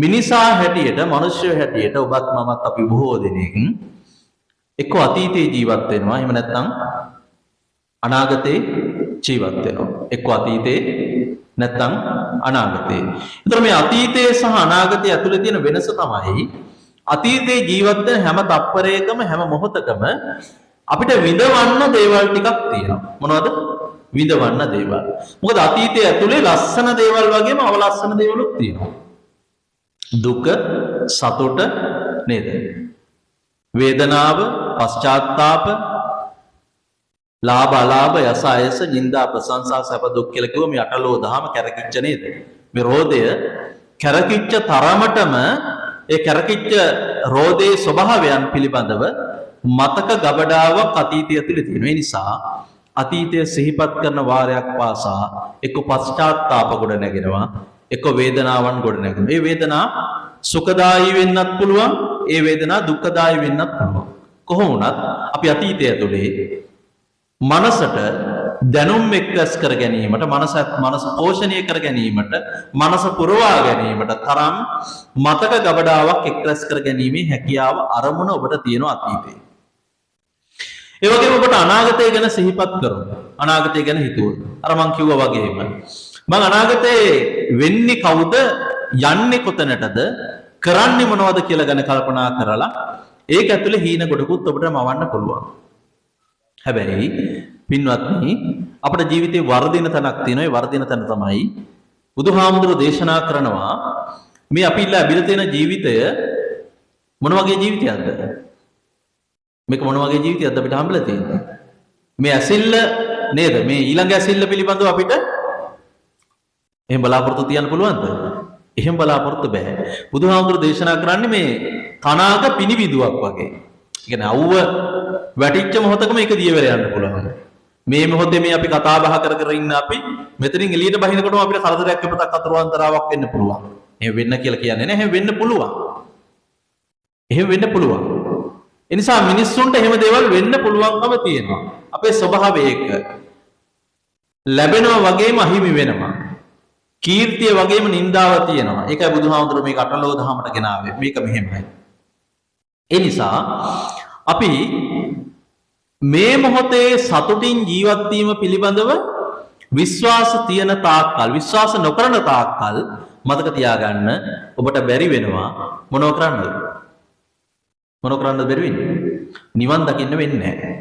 මිනිසා හැටියට, මිනිස්සු හැටියට ඔබත් මමත් අපි බොහෝ දෙනෙක් එක්ක අතීතේ ජීවත් වෙනවා. එහෙම නැත්නම් අනාගතේ ජීවත් වෙනවා. එක්ක අතීතේ නැත්නම් අනාගතේ. ඒතර මේ අතීතයේ සහ අනාගතයේ ඇතුලේ තියෙන වෙනස තමයි අතීතයේ ජීවත් වෙන හැම තප්පරයකම හැම මොහොතකම අපිට විඳවන්න දේවල් ටිකක් තියෙනවා. මොනවද? විඳවන්න දේවල්. මොකද අතීතයේ ඇතුලේ ලස්සන දේවල් වගේම අවලස්සන දේවලුත් තියෙනවා. දුක, සතුට නේද? වේදනාව, පශ්චාත්තාප, ලාභ අලාභ, යස අයස, නිന്ദා ප්‍රශංසා, සැප දුක් කියලා කිව්ව මේ අටලෝ දහම කැරකිච්ච නේද? මේ රෝදය කැරකිච්ච තරමටම ඒ කැරකිච්ච රෝදේ ස්වභාවයන් පිළිබඳව මතක ගබඩාවක් අතීතය තුළ තියෙනවා. ඒ නිසා අතීතය සිහිපත් කරන වාරයක් පාසා එක්ක පශ්චාත්තාප ගොඩ නැගෙනවා, එක්ක වේදනාවන් ගොඩ නැගෙනවා. මේ වේදනා සුඛදායී වෙන්නත් පුළුවන්, ඒ වේදනා දුක්ඛදායී වෙන්නත් පුළුවන්. කොහොම වුණත් අපි අතීතය තුළේ මනසට දැනුම් එක්රැස් කර ගැනීමට, මනස පෝෂණය කර ගැනීමට, මනස පුරවා ගැනීමට තරම් මතක ගබඩාවක් එක්රැස් කර ගැනීමේ හැකියාව අරමුණ ඔබට තියෙනවා අතීතේ. ඒ වගේම ඔබට අනාගතය ගැන සිහිපත් කරමු. අනාගතය ගැන හිතුවොත් අර මං කිව්වා වගේම මං අනාගතේ වෙන්නේ කවුද, යන්නේ කොතැනටද, කරන්නේ මොනවද කියලා ගැන කල්පනා කරලා ඒක ඇතුලේ හීන ගොඩකුත් ඔබට මවන්න පුළුවන්. හැබැයි පින්වත්නි අපේ ජීවිතේ වර්ධින තැනක් තියෙනවා. ඒ වර්ධින තැන තමයි බුදුහාමුදුරුවෝ දේශනා කරනවා මේ අපි ලැබිලා තියෙන ජීවිතය මොන වගේ ජීවිතයක්ද? මේක මොන වගේ ජීවිතයක්ද අපිට හම්බෙලා තියෙන්නේ? මේ ඇසිල්ල නේද? මේ ඊළඟ ඇසිල්ල පිළිබඳව අපිට එහෙම බලාපොරොත්තු තියන්න පුළුවන්ද? එහෙම බලාපොරොත්තු බෑ. බුදුහාමුදුරුවෝ දේශනා කරන්නේ මේ තනාක පිනිවිදුවක් වගේ. ඒ කියන්නේ අවුව වැටිච්ච මොහොතකම ඒක දිය වෙලා යන්න පුළුවන්. මේ මොහොතේ මේ අපි කතා බහ කර කර ඉන්න අපි මෙතනින් එළියට බහිනකොටම අපිට කරදරයක් අපතක් අතරවන්තරාවක් වෙන්න පුළුවන්. එහෙම වෙන්න කියලා කියන්නේ නැහැ. එහෙම වෙන්න පුළුවන්. එහෙම වෙන්න පුළුවන්. ඒ නිසා මිනිස්සුන්ට එහෙම දේවල් වෙන්න පුළුවන්කම තියෙනවා. අපේ ස්වභාවය ඒක. ලැබෙනවා වගේම අහිමි වෙනවා. කීර්තිය වගේම නින්දාව තියෙනවා. ඒකයි බුදුහාමුදුරුවෝ මේක අටලෝ දහමට ගෙනාවේ. මේක මෙහෙමයි. ඒ නිසා අපි මේ මොහොතේ සතුටින් ජීවත් වීම පිළිබඳව විශ්වාස තියෙන තාක්කල්, විශ්වාස නොකරන තාක්කල් මතක තියාගන්න ඔබට බැරි වෙනවා මොනව කරන්නද? මොනව කරන්නද බැරි වෙන්නේ? නිවන් දකින්න වෙන්නේ නැහැ.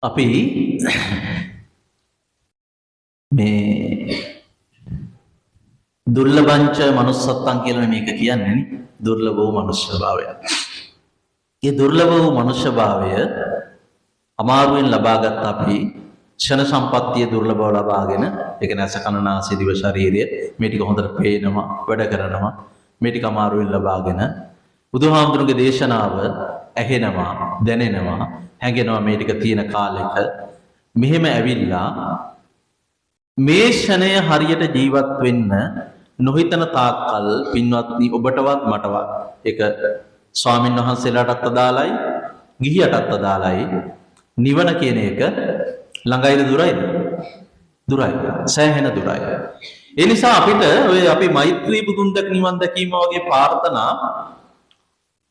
අපි මේ දුර්ලභංච manussත්තං කියලා මේක කියන්නේ නේ. දුර්ලභ වූ මනුෂ්‍ය භාවය. ඒ දුර්ලභ වූ මනුෂ්‍ය භාවය අමාරුවෙන් ලබාගත් අපි ක්ෂණ සම්පත්තිය දුර්ලභව ලබාගෙන ඒක නැස කනනාසය දිව ශරීරය මේ ටික හොඳට පේනවා, වැඩ කරනවා. මේ ටික අමාරුවෙන් ලබාගෙන බුදුහාමුදුරුගේ දේශනාව ඇහෙනවා, දැනෙනවා, හැඟෙනවා මේ ටික තියෙන කාලෙක මෙහෙම ඇවිල්ලා මේ ෂණය හරියට ජීවත් වෙන්න නොහිතන තාක්කල් පින්වත්නි ඔබටවත් මටවත් ඒක ස්වාමින් වහන්සේලාටත් අදාළයි, ගිහියටත් අදාළයි. නිවන කියන එක ළඟයිද දුරයිද? දුරයි. සෑහෙන දුරයි. ඒ නිසා අපිට ඔය අපි මෛත්‍රී බුදුන් දැක නිවන් දැකීම වගේ ප්‍රාර්ථනා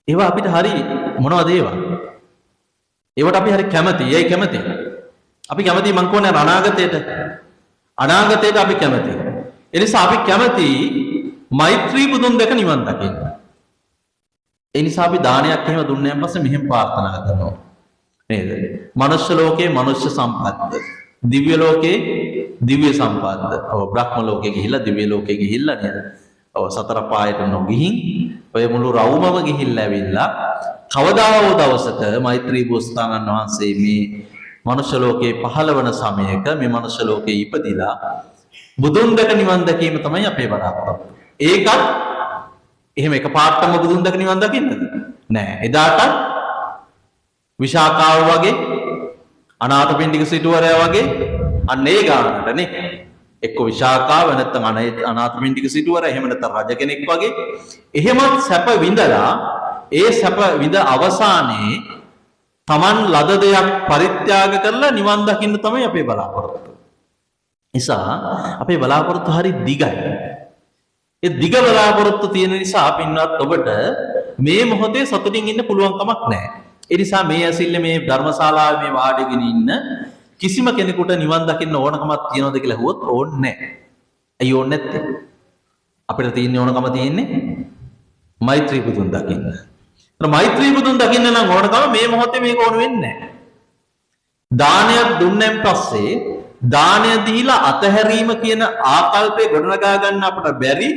ඒවා අපිට හරි මොනවද ඒවා? ඒවට අපි හරි කැමතියි. ඒයි කැමති. අපි කැමති මං කියන්නේ අනාගතයට. අනාගතයට අපි කැමති. ඒ නිසා අපි කැමති මෛත්‍රී බුදුන් දැක නිවන් දකින්න. ඒ නිසා අපි දානයක් එහෙම දුන්නාන් පස්සේ මෙහෙම ප්‍රාර්ථනා කරනවා. නේද? මනුෂ්‍ය ලෝකේ මනුෂ්‍ය සම්පත්ත. දිව්‍ය ලෝකේ දිව්‍ය සම්පත්. ඔව් බ්‍රහ්ම ලෝකෙ ගිහිල්ලා දිව්‍ය ලෝකෙ ගිහිල්ලා නේද? ඔව් සතර පායට නොගිහින් ඔය මුළු රවුමම ගිහිල්ලා ඇවිල්ලා කවදා හෝ දවසක මෛත්‍රී බෝසතාණන් වහන්සේ මේ මනුෂ්‍ය ලෝකේ පහළ වන සමයක මේ මනුෂ්‍ය ලෝකේ ඉපදිලා බුදුන් දැක නිවන් දැකීම තමයි අපේ බලාපොරොත්තු. ඒකත් එහෙම එකපාරටම බුදුන් දැක නිවන් දකින්නද? නෑ. එදාට විශාකාව වගේ අනාථපිණ්ඩික සිටුවරයා වගේ අන්න ඒ ගානටනේ එක්ක විශාකාව නැත්නම් අනාථපිණ්ඩික සිටුවරයා එහෙම නැත්නම් රජ කෙනෙක් වගේ එහෙමත් සැප විඳලා ඒ සැප විඳ අවසානයේ Taman ලද දෙයක් පරිත්‍යාග කරලා නිවන් දකින්න තමයි අපේ බලාපොරොත්තු. නිසා අපේ බලාපොරොත්තු හරි දිගයි. ඒ දිග බලාපොරොත්තු තියෙන නිසා පින්වත් ඔබට මේ මොහොතේ සතුටින් ඉන්න පුළුවන් කමක් නැහැ. ඒ නිසා මේ ඇසිල්ලේ මේ ධර්මශාලාවේ මේ වාඩිගෙන ඉන්න කිසිම කෙනෙකුට නිවන් දකින්න ඕනකමක් තියනවද කියලා අහුවොත් ඕනේ නැහැ. ඇයි ඕනේ නැත්තේ? අපිට තියෙන ඕනකම තියෙන්නේ මෛත්‍රී බුදුන් දකින්න. ඒත් මෛත්‍රී බුදුන් දකින්න නම් ඕනකම මේ මොහොතේ මේක ඕන වෙන්නේ නැහැ. දානයක් දුන්නෙන් පස්සේ දානය දීලා අතහැරීම කියන ආකල්පේ ගොඩනගා ගන්න අපට බැරි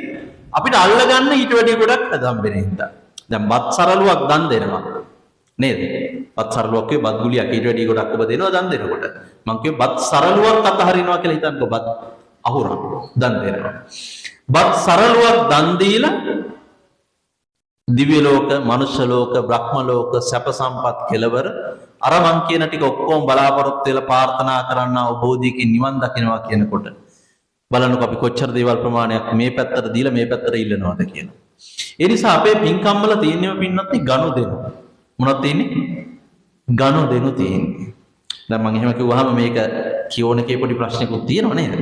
අපිට අල්ල ගන්න ඊට වැඩි ගොඩක් හදම්බෙන හින්දා. දැන් බත් සරලුවක් දන් දෙනවා නේද? බත් සරලුවක් කිය බත් ගුලියක් ඊට වැඩි ගොඩක් ඔබ දෙනවා දන් දෙනකොට. මං කිය බත් සරලුවක් අතහරිනවා කියලා හිතන්නකො බත් අහුරක් දන් දෙනවා. බත් සරලුවක් දන් දීලා දිව්‍ය ලෝක, මනුෂ්‍ය ලෝක, බ්‍රහ්ම ලෝක සැප සම්පත් කෙලවර අර මං කියන ටික ඔක්කොම බලාපොරොත්තු වෙලා ප්‍රාර්ථනා කරන්නා වූ බෝධියකින් නිවන් දකින්නවා කියනකොට බලන්නකො අපි කොච්චර දේවල් ප්‍රමාණයක් මේ පැත්තට දීලා මේ පැත්තට ඉල්ලනවාද කියලා. ඒ නිසා අපේ පින්කම් වල තියෙනව පින්නත් ගනුදෙනු. මොනවද තියෙන්නේ? ගනුදෙනු තියෙන්නේ. දැන් මම එහෙම කිව්වහම මේක කියෝන එකේ පොඩි ප්‍රශ්නකුත් තියෙනව නේද?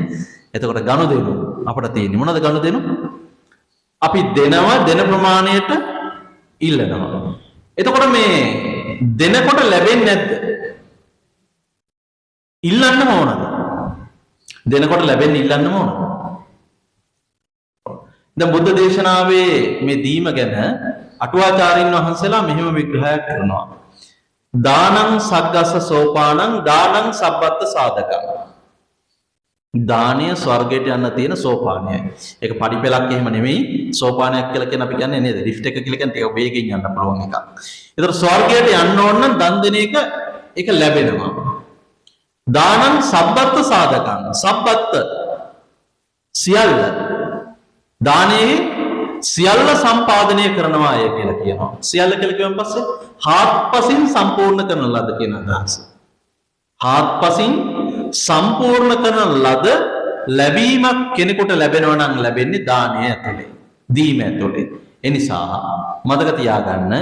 එතකොට ගනුදෙනු අපිට තියෙන්නේ මොනවද ගනුදෙනු? අපි දෙනවා දෙන ප්‍රමාණයට ඉල්ලනවා. එතකොට මේ දෙනකොට ලැබෙන්නේ නැද්ද? ඉල්ලන්නම ඕනද? දෙනකොට ලැබෙන්නේ ඉල්ලන්නම ඕනද? දැන් බුද්ධ දේශනාවේ මේ දීම ගැන අටුවාචාරින් වහන්සේලා මෙහෙම විග්‍රහයක් කරනවා. දානං සග්ගස්ස සෝපානං දානං සබ්බත් සාධකං. දානය ස්වර්ගයට යන්න තියෙන සෝපානයයි. ඒක පඩිපෙලක් එහෙම නෙමෙයි. සෝපානයක් කියලා කියන අපි කියන්නේ නේද? ලිෆ්ට් එක කියලා කියන්නේ ඒක වේගෙන් යන්න පුළුවන් එකක්. ඒතර ස්වර්ගයට යන්න ඕන නම් දන් දෙන එක ඒක ලැබෙනවා. දානං සබ්බත් සාධකං. සබ්බත් සියල්ල දානේ සියල්ල සම්පාදනය කරනවා අය කියලා කියනවා. සියල්ල කියලා කියවන් පස්සේ හාත්පසින් සම්පූර්ණ කරන ලද කියන අදහස. හාත්පසින් සම්පූර්ණ කරන ලද ලැබීමක් කෙනෙකුට ලැබෙනවා නම් ලැබෙන්නේ දානය ඇතුලේ, දීම ඇතුලේ. ඒ නිසා මතක තියාගන්න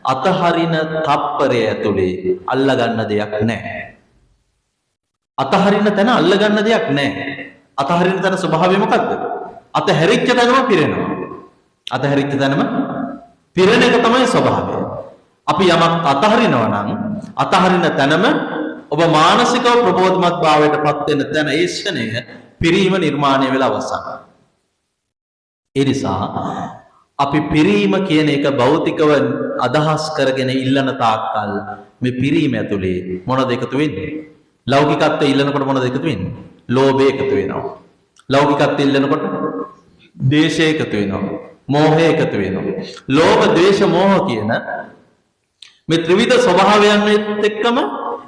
අතහරින තප්පරය ඇතුලේ අල්ලගන්න දෙයක් නැහැ. අතහරින තැන අල්ලගන්න දෙයක් නැහැ. අතහරින තැන ස්වභාවය මොකද්ද? අතහැරිච්ච තැනම පිරෙනවා. අතහැරිච්ච තැනම පිරෙන එක තමයි ස්වභාවය. අපි යමක් අතහරිනවා නම් අතහරින තැනම ඔබ මානසිකව ප්‍රබෝධමත් භාවයට පත් වෙන තැන ඒ ක්ෂණය පිරීම නිර්මාණය වෙලා අවසන්. ඒ නිසා අපි පිරීම කියන එක භෞතිකව අදහස් කරගෙන ඉල්ලන තාක්කල් මේ පිරීම ඇතුලේ මොනවද එකතු වෙන්නේ? ලෞකිකත්වයේ ඉල්ලනකොට මොනවද එකතු වෙන්නේ? ලෝභය එකතු වෙනවා. ලෞකිකත්වයේ ඉල්ලනකොට ද්වේෂය එකතු වෙනවා. මෝහය එකතු වෙනවා. ලෝභ, ද්වේෂ, මෝහ කියන මේ ත්‍රිවිධ ස්වභාවයන් එක්කම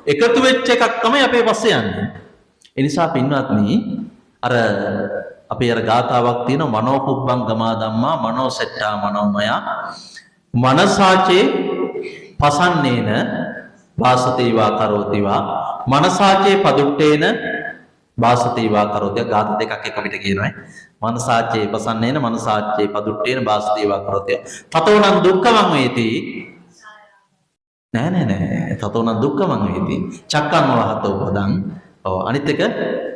එකතු වෙච්ච එකක් තමයි අපේ පස්සේ යන්නේ. ඒ නිසා පින්වත්නි අර අපේ අර ගාථාවක් තියෙනවා මනෝපුබ්බංගමා ධම්මා මනෝසෙට්ටා මනෝමය මනසාචේ පසන්නේන වාසතේවා කරෝතිවා මනසාචේ පදුට්ටේන වාසතේවා කරෝතිවා ගාථා දෙකක් එක අපිට කියනවා මනසාචේ පසන්නේන මනසාචේ පදුට්ටේන වාසතේවා කරෝතිවා තතෝනං දුක්ඛමං වේති නෑ තතෝනං දුක්ඛමං වේති චක්කං වහතෝ පදං අනිත් එක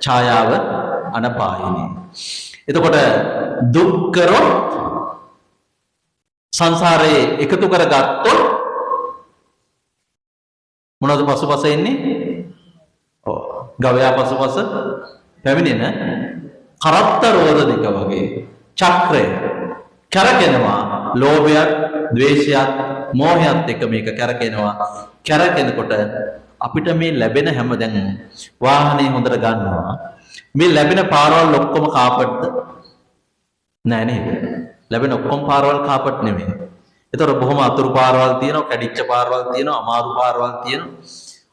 ඡායාව අනපායිනේ. එතකොට දුක් කරොත් සංසාරේ එකතු කරගත්තොත් මොනවද පසුපස එන්නේ? ගවයා පසුපස පැමිණෙන කරත්ත රෝධ දෙක වගේ චක්‍රය කරගෙනවා. ලෝභයත්, ද්වේෂයත්, මෝහයත් එක මේක කරගෙනවා. කරගෙනකොට අපිට මේ ලැබෙන හැම දැන් වාහනේ හොඳට ගන්නවා. මේ ලැබෙන පාරවල් ඔක්කොම කාපට්ද? නෑ නේද? ලැබෙන ඔක්කොම පාරවල් කාපට් නෙමෙයි. ඒතර බොහොම අතුරු පාරවල් තියෙනවා, කැඩිච්ච පාරවල් තියෙනවා, අමාරු පාරවල් තියෙනවා.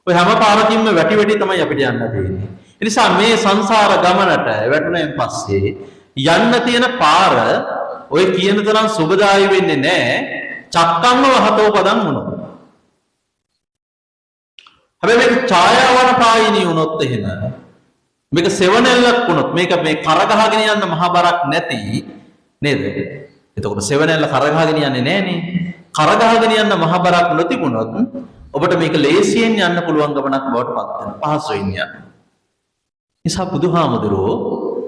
ඔය හැම පාරකින්ම වැටි වැටි තමයි අපිට යන්න තියෙන්නේ. ඒ නිසා මේ සංසාර ගමනට වැටුණෙන් පස්සේ යන්න තියෙන පාර ඔය කියන තරම් සුබදායි වෙන්නේ නැහැ. චක්කම්ම වහතෝ පදන් වුණොත්. හැබැයි මේක ඡායාවන පායිනී වුණොත් එහෙම මේක සෙවණැල්ලක් වුණොත් මේක මේ කරගහගෙන යන්න මහ බරක් නැති නේද? එතකොට සෙවණැල්ල කරගහගෙන යන්නේ නැහනේ. කරගහගෙන යන්න මහ බරක් නොතිබුණොත් ඔබට මේක ලේසියෙන් යන්න පුළුවන් ගමනක් බවට පත් වෙනවා. පහසුවෙන් යන්න. නිසා බුදුහාමුදුරුවෝ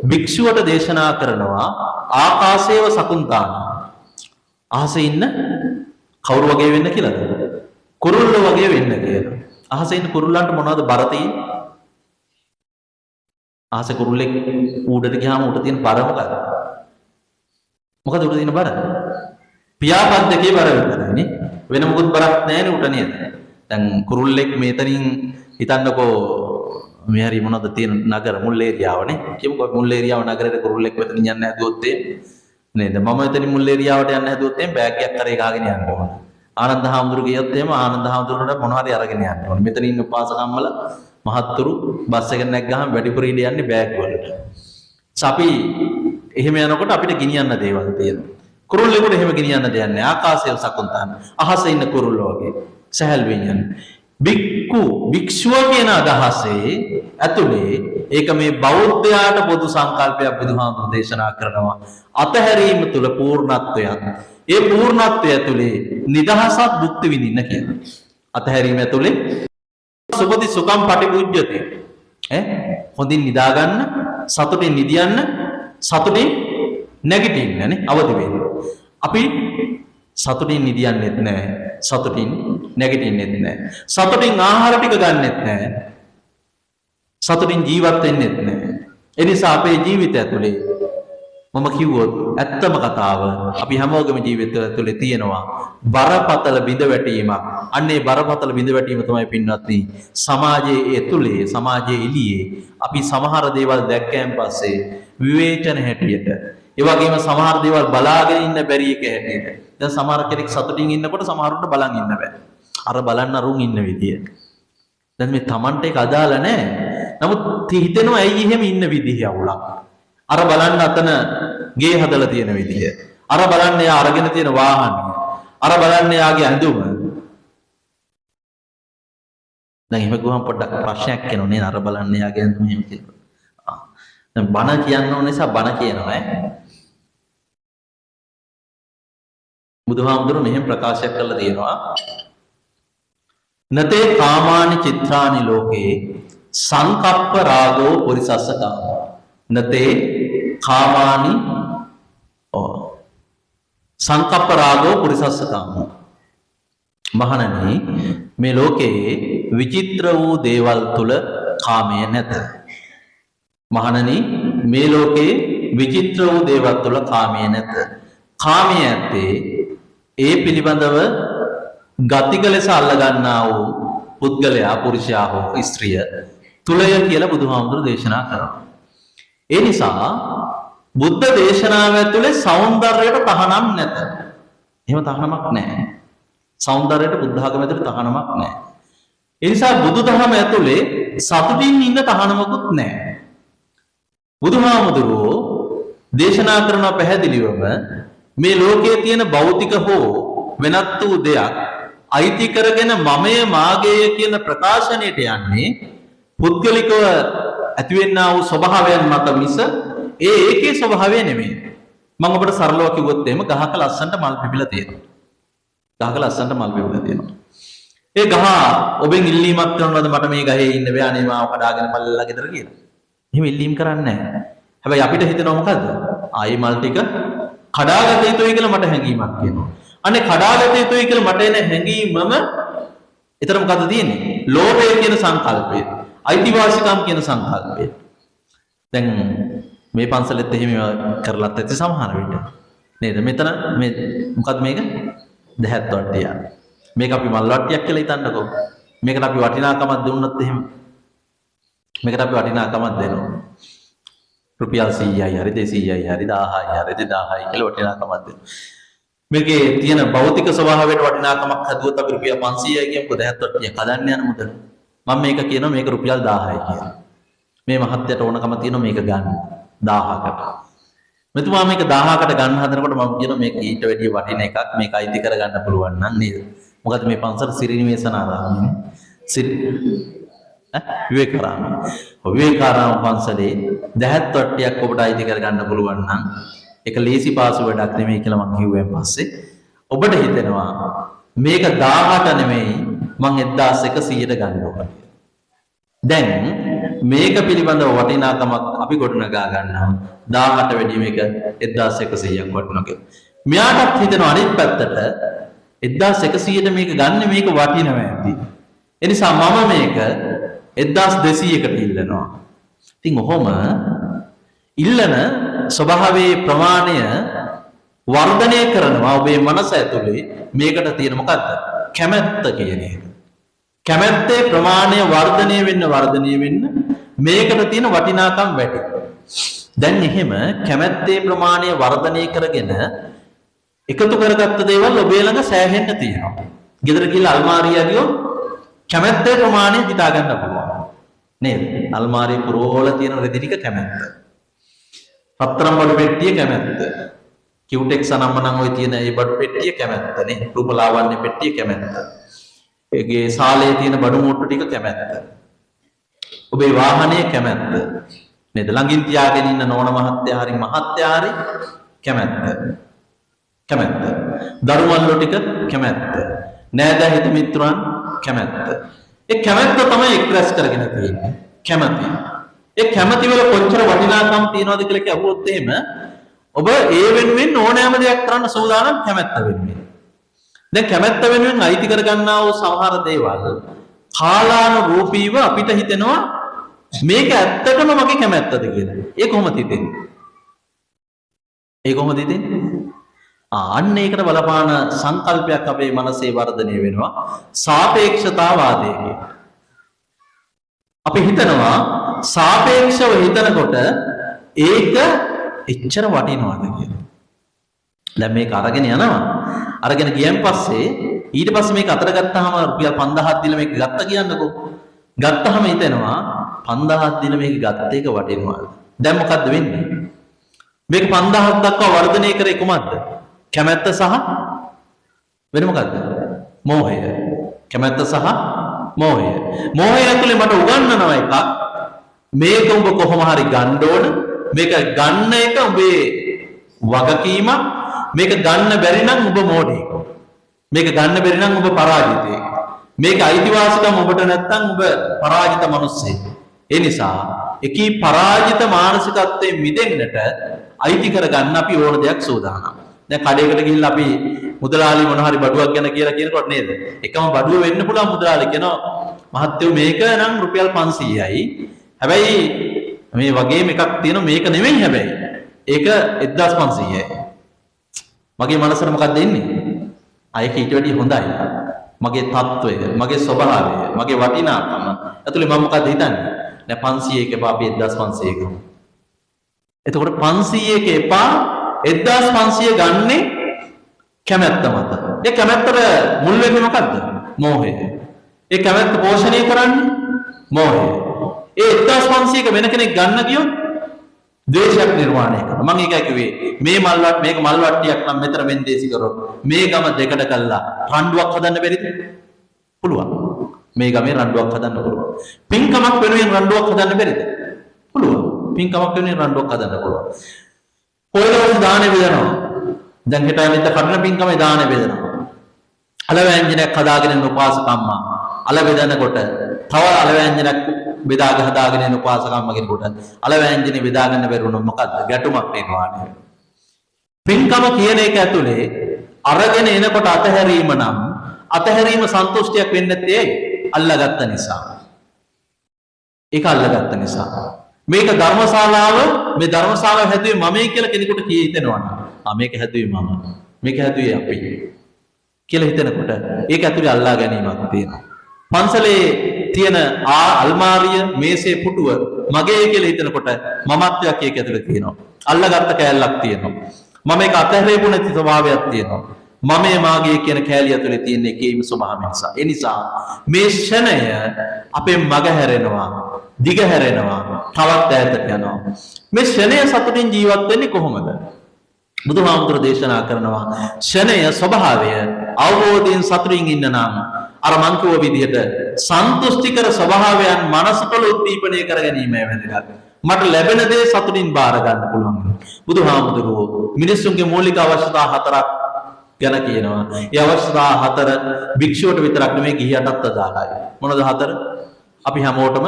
භික්ෂුවට දේශනා කරනවා ආකාශේව සකුන්තාන. අහසේ ඉන්න කවුරු වගේ වෙන්න කියලාද? කුරුල්ල වගේ වෙන්න කියලා. අහසේ ඉන්න කුරුල්ලන්ට මොනවද බර තියෙන්නේ? අහසේ කුරුල්ලෙක් ඌඩට ගියාම ඌට තියෙන බර මොකද? මොකද ඌට තියෙන බර? පියාපත් දෙකේ බර විතරනේ. වෙන මොකුත් බරක් නැහැ නේ ඌට නේද? දැන් කුරුල්ලෙක් මෙතනින් හිතන්නකෝ මේ හරි මොනවද තියෙන නගර මුල් ඒරියාවනේ. කියමුකෝ මුල් ඒරියාව නගරේට කුරුල්ලෙක් මෙතනින් යන්න හැදුවොත් නේද? මම එතනින් මුල් ඒරියාවට යන්න හැදුවොත් බෑග් එකක් කරේ ගහගෙන යන්න ඕන. ආනන්ද හාමුදුරු ගියොත් එහෙම ආනන්ද හාමුදුරුන්ට මොනවා හරි අරගෙන යන්න ඕන. මෙතන ඉන්න උපාසකම්මල මහත්තුරු බස් එක නැග්ගහම වැඩිපුර ඉඳ යන්නේ බෑග් වලට. අපි එහෙම යනකොට අපිට ගෙනියන්න දේවල් තියෙනවා. කුරුල්ලෙකුට එහෙම ගෙනියන්න දෙයක් නැහැ. ආකාශයේ සකුන්තාන. අහසේ ඉන්න කුරුල්ල වගේ සහැල්වෙන් යන්නේ. භික්ෂුව කියන අදහසේ ඇතුලේ ඒක මේ බෞද්ධයාට පොදු සංකල්පයක් බුදුහාමුදුරු දේශනා කරනවා. අතහැරීම තුල පූර්ණත්වයක්. ඒ පූර්ණත්වය ඇතුලේ නිදහසක් භුක්ති විඳින්න කියනවා. අතහැරීම ඇතුලේ සුපති සුඛම් පටිපුජ්ජති. හොඳින් නිදා ගන්න, සතුටින් නිදියන්න, සතුටින් නැගිටින්න නේ අවදි වෙන්න. අපි සතුටින් නිදියන්නෙත් නැහැ, සතුටින් නැගිටින්නෙත් නැහැ. සතුටින් ආහාර ටික ගන්නෙත් නැහැ. සතුටින් ජීවත් වෙන්නෙත් නැහැ. ඒ නිසා අපේ ජීවිතය ඇතුලේ මම කිව්වොත් ඇත්තම කතාව අපි හැමෝගේම ජීවිතය ඇතුලේ තියෙනවා බරපතල බිඳවැටීමක්. අන්නේ බරපතල බිඳවැටීම තමයි පින්වත්නි සමාජයේ ඇතුලේ සමාජයේ එළියේ අපි සමහර දේවල් දැක්කයන් පස්සේ විවේචන හැටියට ඒ වගේම සමහර දේවල් බලාගෙන ඉන්න බැරි එක හැටියට. දැන් සමහර කෙනෙක් සතුටින් ඉන්නකොට සමහරුන්ට බලන් ඉන්න බෑ. අර බලන්න අරුන් ඉන්න විදිය. දැන් මේ Tamante එක අදාළ නැහැ. නමුත් හිතෙනවා ඇයි එහෙම ඉන්න විදිහ අවුලක්. අර බලන්න අතන ගේ හදලා තියෙන විදිය. අර බලන්න එයා අරගෙන තියෙන වාහනය. අර බලන්න එයාගේ ඇඳුම. දැන් එහෙම ගුවම් පොඩ්ඩක් ප්‍රශ්නයක් එනවා නේද? අර බලන්න එයාගේ ඇඳුම එහෙම කියලා. දැන් බණ කියන්න ඕන නිසා බණ කියනවා ඈ. බුදුහාමුදුරුවෝ මෙහෙම ප්‍රකාශයක් කරලා තියෙනවා. නතේ කාමානි චිත්‍රානි ලෝකේ සංකප්ප රාගෝ පුරිසස්ස කාමෝ. නතේ කාමානි සංකප්ප රාගෝ පුරිසස්ස කාමෝ. මහණනි මේ ලෝකයේ විචිත්‍ර වූ දේවල් තුල කාමය නැත. මහණනි මේ ලෝකයේ විචිත්‍ර වූ දේවල් තුල කාමය නැත. කාමය ඇත්තේ ඒ පිළිබඳව ගතික ලෙස අල්ලගන්නා වූ පුද්ගලයා පුරුෂයා හෝ ස්ත්‍රිය තුලය කියලා බුදුහාමුදුරු දේශනා කරනවා. ඒ නිසා බුද්ධ දේශනාව ඇතුලේ సౌందර්යයට තහනම් නැත. එහෙම තහනමක් නැහැ. సౌందර්යයට බුද්ධ ආගම ඇතුලේ තහනමක් නැහැ. ඒ නිසා බුදුදහම ඇතුලේ සතුටින් ඉන්න තහනමකුත් නැහැ. බුදුහාමුදුරුවෝ දේශනා කරන පැහැදිලිවම මේ ලෝකයේ තියෙන භෞතික හෝ වෙනත් වූ දෙයක් අයිති කරගෙන මමය මාගේය කියන ප්‍රකාශනයට යන්නේ පුද්ගලිකව ඇතිවෙනා වූ ස්වභාවයන් මත මිස ඒකේ ස්වභාවය නෙමෙයි. මම ඔබට සරලව කිව්වොත් එහෙම ගහක ලස්සනට මල් පිපිලා තියෙනවා. ගහක ලස්සනට මල් පිපිලා තියෙනවා. ඒ ගහ ඔබෙන් ඉල්ලීමක් කරනවද මට මේ ගහේ ඉන්න බෑ අනේ මාව කඩාගෙන පල්ලලා ගෙදර කියලා. එහෙම ඉල්ලීම් කරන්නේ නැහැ. හැබැයි අපිට හිතෙනවා මොකද්ද? ආයි මල් ටික කඩාගත යුතුයි කියලා මට හැඟීමක් එනවා. අනේ කඩාගත යුතුයි කියලා මට එන හැඟීමම ඊතර මොකද්ද තියෙන්නේ? ලෝභය කියන සංකල්පය. අයිතිවාසිකම් කියන සංකල්පය. දැන් මේ පන්සලෙත් එහෙම කරලත් ඇති සමහර විට. නේද? මෙතන මේ මොකද්ද මේක? දැහැත් වට්ටිය. මේක අපි මල් වට්ටියක් කියලා හිතන්නකෝ. මේකට අපි වටිනාකමක් දුන්නොත් එහෙම මේකට අපි වටිනාකමක් දෙනවා. රුපියල් 100යි හරි 200යි හරි 1000යි හරි 2000යි කියලා වටිනාකමක් දෙනවා. මේකේ තියෙන භෞතික ස්වභාවයට වටිනාකමක් හදුවොත් අපි රුපියල් 500යි කියමුකෝ 70ක් හදන්න යන මුදල. මම මේක කියනවා මේක රුපියල් 1000යි කියලා. මේ මහත්යට ඕනකම තියෙනවා මේක ගන්න 1000කට. මෙතුමා මේක 1000කට ගන්න හදනකොට මම කියනවා මේක ඊට වැඩිය වටින එකක් මේක අයිති කරගන්න පුළුවන් නම් නේද? මොකද මේ පන්සල සිරිනිවේසනාරාමයේ විවේකාරාම පන්සලේ 70 වට්ටියක් ඔබට අයිති කරගන්න පුළුවන් නම් ඒක ලේසි පාසු වැඩක් නෙමෙයි කියලා මම කිව්වෙන් පස්සේ ඔබට හිතෙනවා මේක 1000ට නෙමෙයි මම 1100ට ගන්න ඕන. දැන් මේක පිළිබඳව වටිනාකමක් අපි ගොඩනගා ගන්නවා 1000ට වැඩිය මේක 1100ක් වටිනවා කියලා. මෙයාටත් හිතෙනවා අනිත් පැත්තට 1100ට මේක ගන්න මේක වටිනවා ඇති. ඒ නිසා මම මේක 1200කට ඉල්ලනවා. ඉතින් ඔහොම ඉල්ලන ස්වභාවයේ ප්‍රමාණය වර්ධනය කරනවා ඔබේ මනස ඇතුලේ මේකට තියෙන මොකද්ද? කැමැත්ත කියන එක. කැමැත්තේ ප්‍රමාණය වර්ධනය වෙන්න මේකට තියෙන වටිනාකම් වැඩි. දැන් එහෙම කැමැත්තේ ප්‍රමාණය වර්ධනය කරගෙන එකතු කරගත්ත දේවල් ඔබේ ළඟ සෑහෙන්න තියෙනවා. ගෙදර ගිහලා අල්මාරිය අදියෝ කැමැත්තේ ප්‍රමාණය හිතා ගන්න පුළුවන්. නේද? අල්මාරිය පුරෝල තියෙන රෙදි ටික කැමැත්ත. රත්තරන් බඩු පෙට්ටිය කැමැත්ත. කියුටෙක්ස් අනම්මනම් ඔය තියෙන ඒ බඩු පෙට්ටිය කැමැත්ත නේ. රූපලාවන්‍ය පෙට්ටිය කැමැත්ත. ඒගේ ශාලයේ තියෙන බඩු මුට්ටු ටික කැමැත්ත. ඔබේ වාහනයේ කැමැත්ත. නේද? ළඟින් තියාගෙන ඉන්න නෝන මහත්තයා හරි මහත්තයා හරි කැමැත්ත. කැමැත්ත. දරුමල්ලු ටික කැමැත්ත. නෑදෑ හිත මිත්‍රයන් කැමැත්ත. ඒ කැමැත්ත තමයි එක්ස්ප්‍රෙස් කරගෙන තියෙන්නේ. කැමැති. ඒ කැමැති වල කොච්චර වටිනාකම් තියනවද කියලා කියවුවොත් එහෙම ඔබ ඒ වෙනුවෙන් ඕනෑම දෙයක් කරන්න සූදානම් කැමැත්ත වෙනුවෙන්. දැන් කැමැත්ත වෙනුවෙන් අයිති කරගන්නා වූ සමහර දේවල් කාලානුරූපීව අපිට හිතෙනවා මේක ඇත්තටම මගේ කැමැත්තද කියලා. ඒ කොහොමද හිතෙන්නේ? අන්න ඒකට බලපාන සංකල්පයක් අපේ මනසේ වර්ධනය වෙනවා සාපේක්ෂතාවාදය කියලා. අපි හිතනවා සාපේක්ෂව හිතනකොට ඒක එච්චර වටිනවද කියලා. දැන් මේක අරගෙන යනවා. අරගෙන ගියන් පස්සේ ඊට පස්සේ මේක අතට ගත්තාම රුපියල් 5000ක් දීලා මේක ගත්ත කියන්නකෝ. ගත්තාම හිතෙනවා 5000ක් දීලා මේක ගත්ත එක වටිනවද? දැන් මොකද්ද වෙන්නේ? මේක 5000ක් දක්වා වර්ධනය කරේ කොහොමද? කැමැත්ත සහ වෙන මොකද්ද? මෝහය. කැමැත්ත සහ මෝහය. මෝහය ඇතුලේ මට උගන්වනවා එකක්. මේක ඔබ කොහොම හරි ගන්න ඕන. මේක ගන්න එක ඔබේ වගකීමක්. මේක ගන්න බැරි නම් ඔබ මෝඩයෙක්. මේක ගන්න බැරි නම් ඔබ පරාජිතයෙක්. මේක අයිතිවාසිකම් ඔබට නැත්තම් ඔබ පරාජිත මිනිස්සෙක්. ඒ නිසා එකී පරාජිත මානසිකත්වයෙන් මිදෙන්නට අයිති කරගන්න අපි ඕන දෙයක් සූදානම්. දැන් කඩේකට ගිහිල්ලා අපි මුදලාලි මොන හරි බඩුවක් ගැන කියලා කියනකොට නේද? එකම බඩුව වෙන්න පුළුවන් මුදලාලි කියනවා මහත්තයෝ මේක නම් රුපියල් 500යි. හැබැයි මේ වගේම එකක් තියෙනවා මේක නෙමෙයි හැබැයි. ඒක 1500යි. මගේ මනසට මොකක්ද එන්නේ? ඒක ඊට වැඩිය හොඳයි. මගේ තත්වය, මගේ ස්වභාවය, මගේ වටිනාකම. ඇතුලේ මම මොකද්ද හිතන්නේ? දැන් 500 එක එපා අපි 1500 ගමු. එතකොට 500 එක එපා 1500 ගන්නේ කැමැත්ත මත. ඒ කැමැත්තට මුල් වෙන්නේ මොකද්ද? මෝහය. ඒ කැමැත්ත පෝෂණය කරන්නේ මෝහය. ඒ 1500ක වෙන කෙනෙක් ගන්න ගියොත් ද්වේෂයක් නිර්මාණය කරනවා. මම ඒකයි කිව්වේ මේක මල් වට්ටියක් නම් මෙතන වෙන්දේසි කරොත් මේ ගම දෙකට කළා රණ්ඩුවක් හදන්න බැරිද? පුළුවන්. මේ ගමේ රණ්ඩුවක් හදන්න පුළුවන්. පින්කමක් වෙනුවෙන් රණ්ඩුවක් හදන්න බැරිද? පුළුවන්. පින්කමක් වෙනුවෙන් රණ්ඩුවක් හදන්න පුළුවන්. කොයිදවස් දානේ බෙදනවා. දැන් හෙට අනිත් කඩන පින්කමේ දානේ බෙදනවා. අලවැංජනයක් හදාගෙන යන උපාසකම්මා අල බෙදනකොට තව අලවැංජනයක් බෙදාගෙන හදාගෙන යන උපාසකම්ම කෙනෙකුට අලවැංජනේ බෙදා ගන්න බැරි වුණොත් මොකද්ද? ගැටුමක් වෙනවා නේ. පින්කම කියන එක ඇතුලේ අරගෙන එනකොට අතහැරීම නම් අතහැරීම සන්තුෂ්ටියක් වෙන්නේ නැත්තේ අල්ලගත්ත නිසා. ඒක අල්ලගත්ත නිසා. මේක ධර්මශාලාව මේ ධර්මශාලාව හැදුවේ මමයි කියලා කෙනෙකුට හිතෙනවා නේද? මේක හැදුවේ මම. මේක හැදුවේ අපි කියලා හිතනකොට ඒක ඇතුලේ අල්ලා ගැනීමක් තියෙනවා. පන්සලේ තියෙන අල්මාරිය මේසේ පුටුව මගේ කියලා හිතනකොට මමත්වයක් ඒක ඇතුලේ තියෙනවා. අල්ලගත්ත කෑල්ලක් තියෙනවා. මම ඒක අතහැරෙපු නැති ස්වභාවයක් තියෙනවා. මමේ මාගේ කියන කෑලිය ඇතුලේ තියෙන එකේම ස්වභාවය නිසා. ඒ නිසා මේ ෂණය අපේ මග හැරෙනවා, දිග හැරෙනවා, තවත් ඈතට යනවා. මේ ෂණය සතුටින් ජීවත් වෙන්නේ කොහොමද? බුදුහාමුදුර දේශනා කරනවා ෂණය ස්වභාවය අවබෝධයෙන් සතුටින් ඉන්න නම් අර මං කිව්ව විදිහට සන්තුෂ්ටිකර ස්වභාවයන් මනස තුළ උද්දීපනය කර ගැනීම වැදගත්. මට ලැබෙන දේ සතුටින් බාර ගන්න පුළුවන්. බුදුහාමුදුරුවෝ මිනිස්සුන්ගේ මූලික අවශ්‍යතා 4ක් ගැන කියනවා. ඒ අවශ්‍යතා 4 භික්ෂුවට විතරක් නෙමෙයි ගිහියටත් අදාළයි. මොනවද 4? අපි හැමෝටම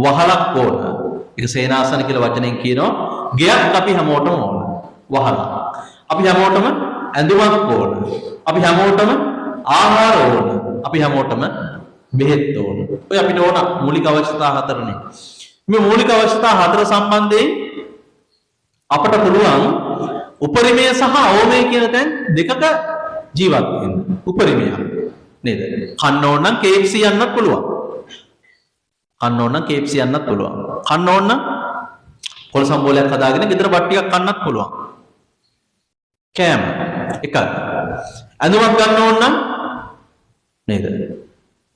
වහලක් ඕන. ඒක සේනාසන කියලා වචනෙන් කියනවා. ගෙයක් අපි හැමෝටම ඕන. වහලක්. අපි හැමෝටම ඇඳුමක් ඕන. අපි හැමෝටම ආහාර ඕන. අපි හැමෝටම බෙහෙත් ඕන. ඔය අපිට ඕන මූලික අවශ්‍යතා 4නේ. මේ මූලික අවශ්‍යතා 4 සම්බන්ධයෙන් අපට පුළුවන් උපරිමය සහ අවමය කියන තැන් දෙකක ජීවත් වෙන්න. උපරිමය නේද? කන්න ඕන නම් KFC යන්නත් පුළුවන්. කන්න ඕන නම් KFC යන්නත් පුළුවන්. කන්න ඕන නම් පොල් සම්බෝලයක් හදාගෙන ගෙදර බත් ටිකක් කන්නත් පුළුවන්. කෑම එකක්. ඇඳුමක් ගන්න ඕන නම් නේද?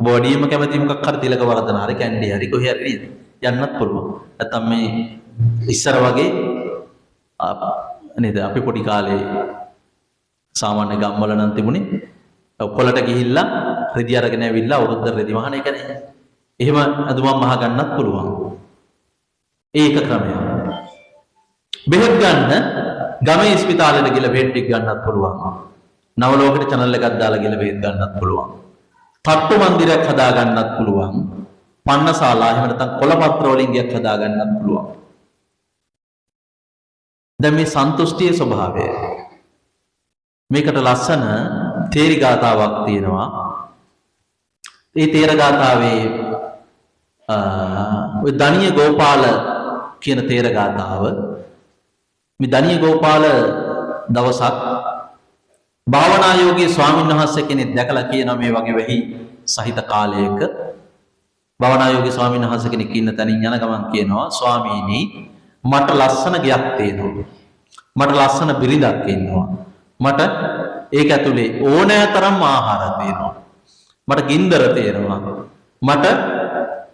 බොඩියම කැමති මොකක් හරි තිලක වර්ධන හරි කැන්ඩි හරි කොහේ හරි නේද? යන්නත් පුළුවන්. නැත්තම් මේ ඉස්සර වගේ නේද අපි පොඩි කාලේ සාමාන්‍ය ගම්වල නම් තිබුණේ ඔක්කොලට ගිහිල්ලා රෙදි අරගෙන ඇවිල්ලා උරුද්ද රෙදි වහන එක නේ. එහෙම අඳුමක් මහ ගන්නත් පුළුවන්. ඒක ක්‍රමයක්. බෙහෙත් ගන්න ගමේ ස්පිතාලෙට ගිහලා බෙහෙත් ටික ගන්නත් පුළුවන්. නවලෝකෙට channel එකක් දාලා ගිහලා බෙහෙත් ගන්නත් පුළුවන්. තට්ටු මන්දිරයක් හදා ගන්නත් පුළුවන්. පන්නශාලා එහෙම නැත්නම් කොළපත්‍ර වලින් ගියක් හදා ගන්නත් පුළුවන්. දැන් මේ සන්තුෂ්ටියේ ස්වභාවය මේකට ලස්සන තේරි ගාතාවක් තියෙනවා. ඒ තේර ගාතාවේ ඔය දණිය ගෝපාල කියන තේර ගාතාව මේ දණිය ගෝපාල දවසක් භාවනා යෝගී ස්වාමීන් වහන්සේ කෙනෙක් දැකලා කියනවා මේ වගේ වෙහි සහිත කාලයක භාවනා යෝගී ස්වාමීන් වහන්සේ කෙනෙක් ඉන්න තැනින් යන ගමන් කියනවා ස්වාමීනි මට ලස්සන ගයක් තියෙනවා. මට ලස්සන බිරිඳක් ඉන්නවා. මට ඒක ඇතුලේ ඕනෑ තරම් ආහාර තියෙනවා. මට ගින්දර තියෙනවා. මට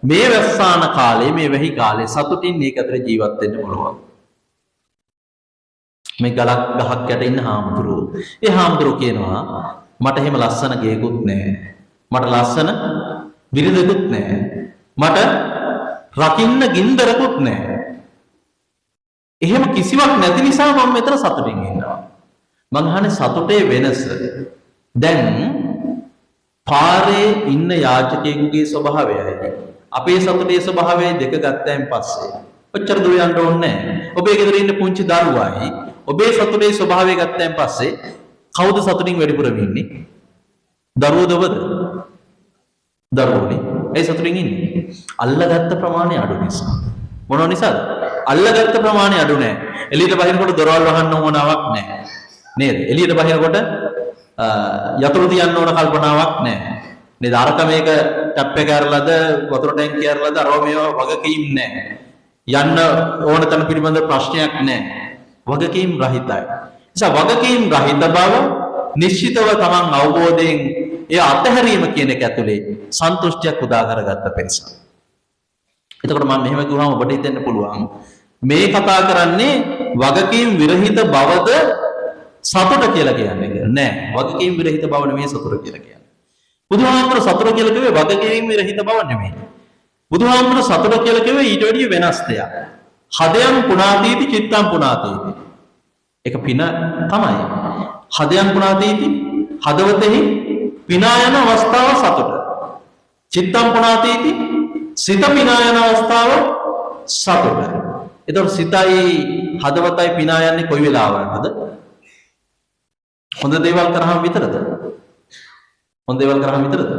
මේ වැස්සාන කාලේ මේ වෙහි කාලේ සතුටින් මේක ඇතුලේ ජීවත් වෙන්න පුළුවන්. මේ ගලක් ගහක් යට ඉන්න හාමුදුරුවෝ. ඒ හාමුදුරුවෝ කියනවා මට එහෙම ලස්සන ගේකුත් නැහැ. මට ලස්සන බිරිඳකුත් නැහැ. මට රකින්න ගින්දරකුත් නැහැ. එහෙම කිසිවක් නැති නිසා මම මෙතන සතුටින් ඉන්නවා. මං අහන්නේ සතුටේ වෙනස. දැන් පාරේ ඉන්න යාචකයෙකුගේ ස්වභාවයයි අපේ සතුටේ ස්වභාවය දෙක ගත්තයින් පස්සේ ඔච්චර දුර යන්න ඕනේ නැහැ. ඔබේ ගෙදර ඉන්න පුංචි දරුවයි ඔබේ සතුටේ ස්වභාවය ගත්තයින් පස්සේ කවුද සතුටින් වැඩිපුර වෙන්නේ? දරුවෝද ඔබද? දරුවෝනේ. ඒ සතුටින් ඉන්නේ. අල්ලගත්ත ප්‍රමාණය අඩු නිසා. මොනවා නිසාද? අල්ලගත්ත ප්‍රමාණය අඩු නැහැ. එළියට බහිනකොට දොරවල් වහන්න ඕනාවක් නැහැ. නේද? එළියට බහිනකොට යතුරු තියන්න ඕන කල්පනාවක් නැහැ. නේද? අරක මේක ටැප් එක ඇරලාද වතුර ටැංකිය ඇරලාද අරෝමියෝ වගකීම් නැහැ. යන්න ඕන තැන පිළිබඳ ප්‍රශ්නයක් නැහැ. වගකීම් රහිතයි. නිසා වගකීම් රහිත බව නිශ්චිතව තමන් අවබෝධයෙන් ඒ අතහැරීම කියන එක ඇතුලේ සන්තුෂ්ටියක් උදා කරගත්ත පිරිසක්. එතකොට මම මෙහෙම කිව්වම ඔබට හිතෙන්න පුළුවන් මේ කතා කරන්නේ වගකීම් විරහිත බවද සතුට කියලා කියන්නේ නෑ. වගකීම් විරහිත බව නෙමෙයි සතුට කියලා කියන්නේ. බුදුහාමුදුරුවෝ සතුට කියලා කිව්වේ වගකීම් විරහිත බව නෙමෙයි. බුදුහාමුදුරුවෝ සතුට කියලා කිව්වේ ඊට වැඩිය වෙනස් දෙයක්. හදයන් පුනාතීති චිත්තං පුනාතීති. ඒක පින තමයි. හදයන් පුනාතීති හදවතෙහි පිනා යන අවස්ථාව සතුට. චිත්තං පුනාතීති සිත පිනා යන අවස්ථාව සතුට. එතකොට සිතයි හදවතයි පිනා යන්නේ කොයි වෙලාවකටද? හොඳ දේවල් කරාම විතරද? හොඳ දේවල් කරාම විතරද?